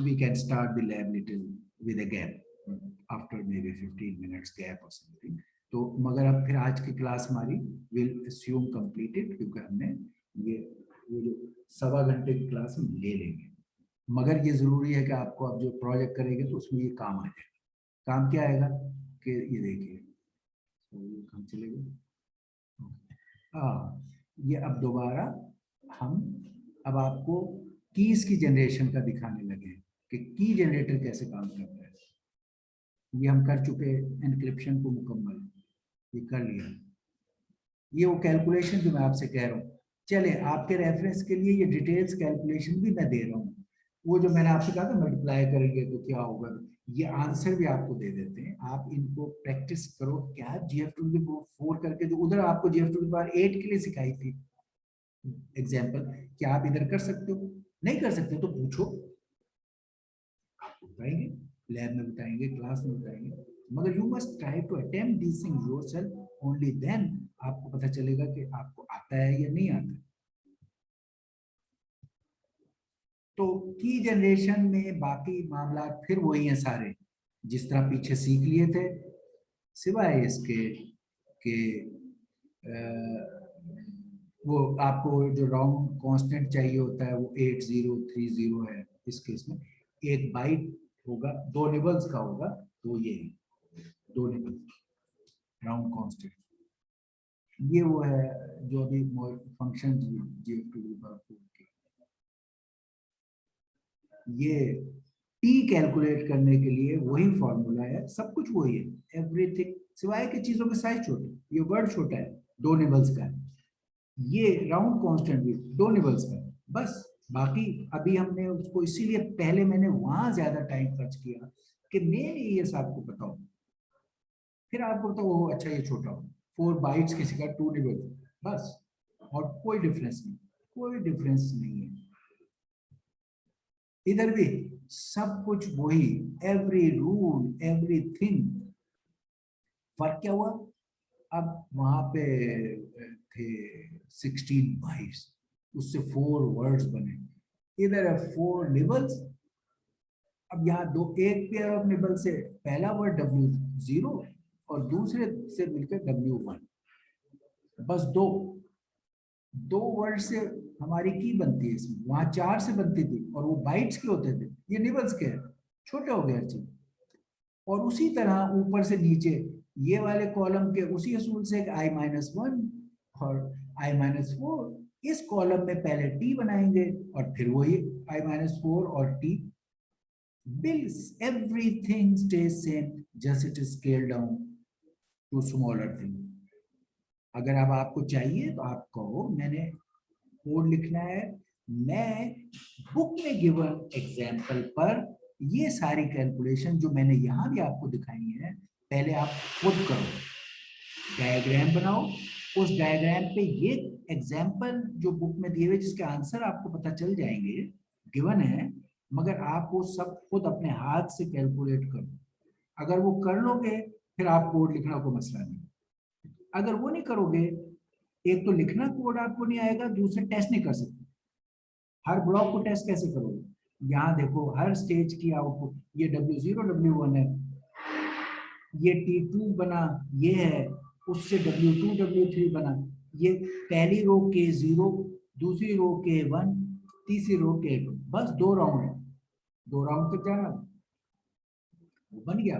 We can start the lab little with a gap after maybe 15 minutes gap और समथिंग। तो मगर अब फिर आज की क्लास हमारी विल अस्यूम कंप्लीटेड, क्योंकि हमने ये जो 1.25 घंटे की क्लास हम ले लेंगे। मगर ये जरूरी है कि आपको अब जो प्रोजेक्ट करेंगे तो उसमें ये काम आ जाएगा। काम क्या आएगा कि ये देखिए, हम चले गए, ये अब दोबारा हम अब आपको कीज की जनरेशन का दिखाने लगे कि की जनरेटर कैसे काम करता है। ये हम कर चुके एनक्रिप्शन को मुकम्मल, ये कर लिया। ये वो कैलकुलेशन जो मैं आपसे कह रहा हूँ, चले आपके रेफरेंस के लिए ये डिटेल्स कैलकुलेशन भी मैं दे रहा हूँ। वो जो मैंने आपसे कहा था मल्टीप्लाई करेंगे तो क्या होगा, ये आंसर भी आपको दे देते हैं। आप इनको प्रैक्टिस करो। क्या GF4 करके जो उधर आपको GF8 के लिए सिखाई थी एग्जाम्पल, क्या आप इधर कर सकते हो? नहीं कर सकते तो पूछो, आपको बताएंगे, लैब में बताएंगे, क्लास में बताएंगे। मगर you must try to attempt this things yourself, only then आपको पता चलेगा कि आपको आता है या नहीं आता। तो की जनरेशन में बाकी मामला फिर वही है सारे, जिस तरह पीछे सीख लिए थे, सिवाय इसके कि वो आपको जो राउंड कांस्टेंट चाहिए होता है वो 8030 है। इस केस में एक बाइट होगा, 2 निबल्स का होगा, तो ये 2 निबल्स राउंड कांस्टेंट, ये वो है जो अभी फंक्शन ये टी कैलकुलेट करने के लिए वही फॉर्मूला है, सब कुछ वही है, एवरीथिंग सिवाय की चीजों के साइज छोटे, ये वर्ड छोटा है 2 निबल्स का, ये राउंड कांस्टेंट भी 2 निबल्स का, बस। बाकी अभी हमने उसको इसीलिए पहले मैंने वहां ज्यादा टाइम खर्च किया कि मैं ये आपको बताऊं, फिर आपको बताओ अच्छा ये छोटा हो, 4 बाइट्स किसी का 2 निबल, बस, और कोई डिफरेंस नहीं, कोई डिफरेंस नहीं है। इधर भी सब कुछ वही, एवरी रूल एवरीथिंग। फर्क क्या हुआ, अब वहां पे थे 16 बाइट्स, उससे 4 वर्ड्स बने, इधर है 4 निबल्स। अब यहाँ एक पेयर ऑफ निबल से पहला वर्ड W0 और दूसरे से मिलकर W1, बस दो वर्ड से हमारी की बनती है इसमें, वहां 4 से बनती थी और वो बाइट्स के होते थे, ये निबल्स के हैं, छोटे हो गए हर चीज। और उसी तरह ऊपर से नीचे ये वाले कॉलम के उसी असूल से I-1 और I-4, इस कॉलम में पहले टी बनाएंगे और फिर वही I-4 और T, bills everything stays same, just it is scaled down to smaller thing। अगर अब आपको चाहिए तो आप कहो मैंने कोड लिखना है, मैं बुक में गिवन एग्जाम्पल पर ये सारी कैलकुलेशन जो मैंने यहाँ भी आपको दिखाई है, पहले आप खुद करो, डायग्राम बनाओ, उस डायग्राम पे ये एग्जाम्पल जो बुक में दिए हुए जिसके आंसर आपको पता चल जाएंगे, गिवन है, मगर आप वो सब खुद अपने हाथ से कैलकुलेट करो। अगर वो कर लोगे फिर आप कोड लिखना कोई मसला नहीं, अगर वो नहीं करोगे एक तो लिखना कोड आपको नहीं आएगा, दूसरे टेस्ट नहीं कर सकते। हर ब्लॉक को टेस्ट कैसे करोगे? यहाँ देखो हर स्टेज की आउटपुट, ये W0 W1 है, ये T2 बना, ये है, उससे W2 W3 बना, ये पहली रो K0, दूसरी रो K1, तीसरी रो K2, बस 2 राउंड है, 2 राउंड तक जाना, वो बन गया।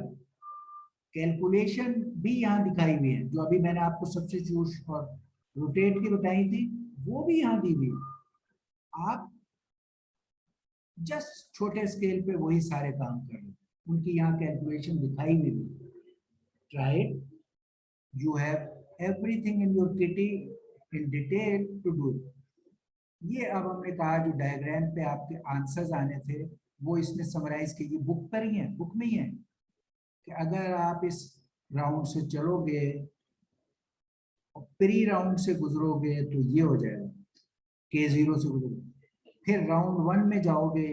कैलकुलेशन भी यहाँ दिखाई हुई है, जो अभी मैंने आपको सब्स्टिट्यूट और रोटेट की बताई थी, वो भी यहाँ दी हुई है। आप जस्ट छोटे स्केल पे वही सारे काम कर रहे हैं, उनकी यहाँ कैलकुलेशन दिखाई हुई है। Try it, you have everything in your kitty in detail to do. ये अब हमने कहा जो डायग्राम पे आपके आंसर्स आने थे वो इसने समराइज की, ये बुक पर ही है, बुक में ही है कि अगर आप इस राउंड से चलोगे और प्री राउंड से गुजरोगे तो ये हो जाएगा, K0 से गुजरोगे, फिर राउंड 1 में जाओगे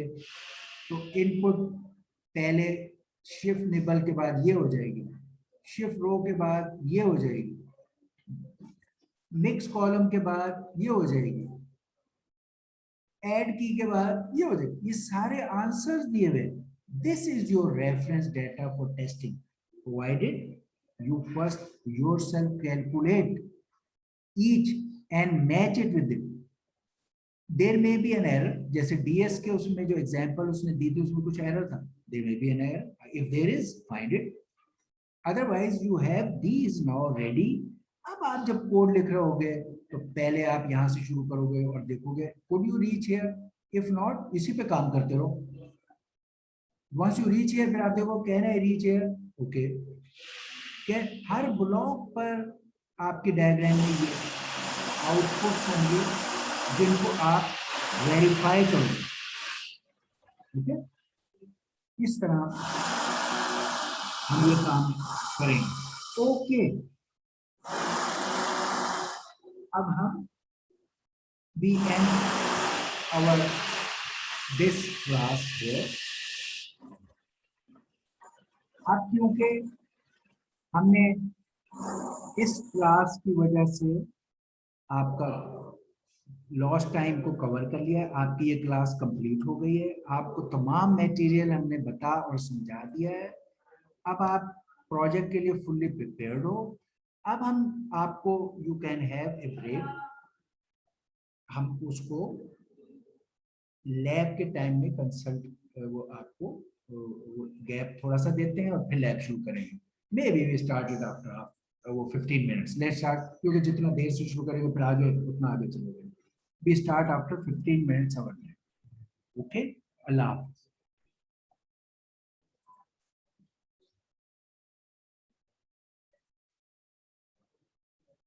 तो इनपुट पहले शिफ्ट निबल के बाद ये हो जाएगी, शिफ्ट रो के बाद ये हो जाएगी, मिक्स कॉलम के बाद ये हो जाएगी, ऐड की के बाद ये हो जाएगी। ये सारे आंसर्स दिए हुए। This is your reference data for testing provided you first yourself calculate each and match it with it. There may be an error, जैसे डीएस के उसमें जो एग्जांपल उसने दी थी उसमें कुछ एरर था, there may be an error, if there is find it, otherwise you have these now ready. अब आप जब कोड लिख रहे होगे तो पहले आप यहां से शुरू करोगे और देखोगे could you reach here, if not इसी पे काम करते रहो। वंस यू रीच हियर फिर आप देखो can I reach here, okay. क्या हर ब्लॉक पर आपके डायग्राम में ये आउटपुट होंगे जिनको आप वेरीफाई करोगे, ठीक है। इस तरह हम ये काम करेंगे, ओके। अब हम we end our this class here। अब क्योंकि हमने इस क्लास की वजह से आपका लॉस्ट टाइम को कवर कर लिया, आपकी ये क्लास कंप्लीट हो गई है, आपको तमाम मटेरियल हमने बता और समझा दिया है। अब आप प्रोजेक्ट के लिए फुल्ली प्रिपेयर्ड हो। अब हम आपको you can have a break, हम उसको लैब के टाइम में कंसल्ट वो आपको गैप थोड़ा सा देते हैं और फिर लैब शुरू करेंगे। Maybe we start with after वो 15 मिनट्स, लेट्स स्टार्ट, क्योंकि जितना देर से शुरू करेंगे फिर आगे उतना आगे चलेंगे। We start after 15 minutes our lab, okay. अल्लाह हाफ़िज़।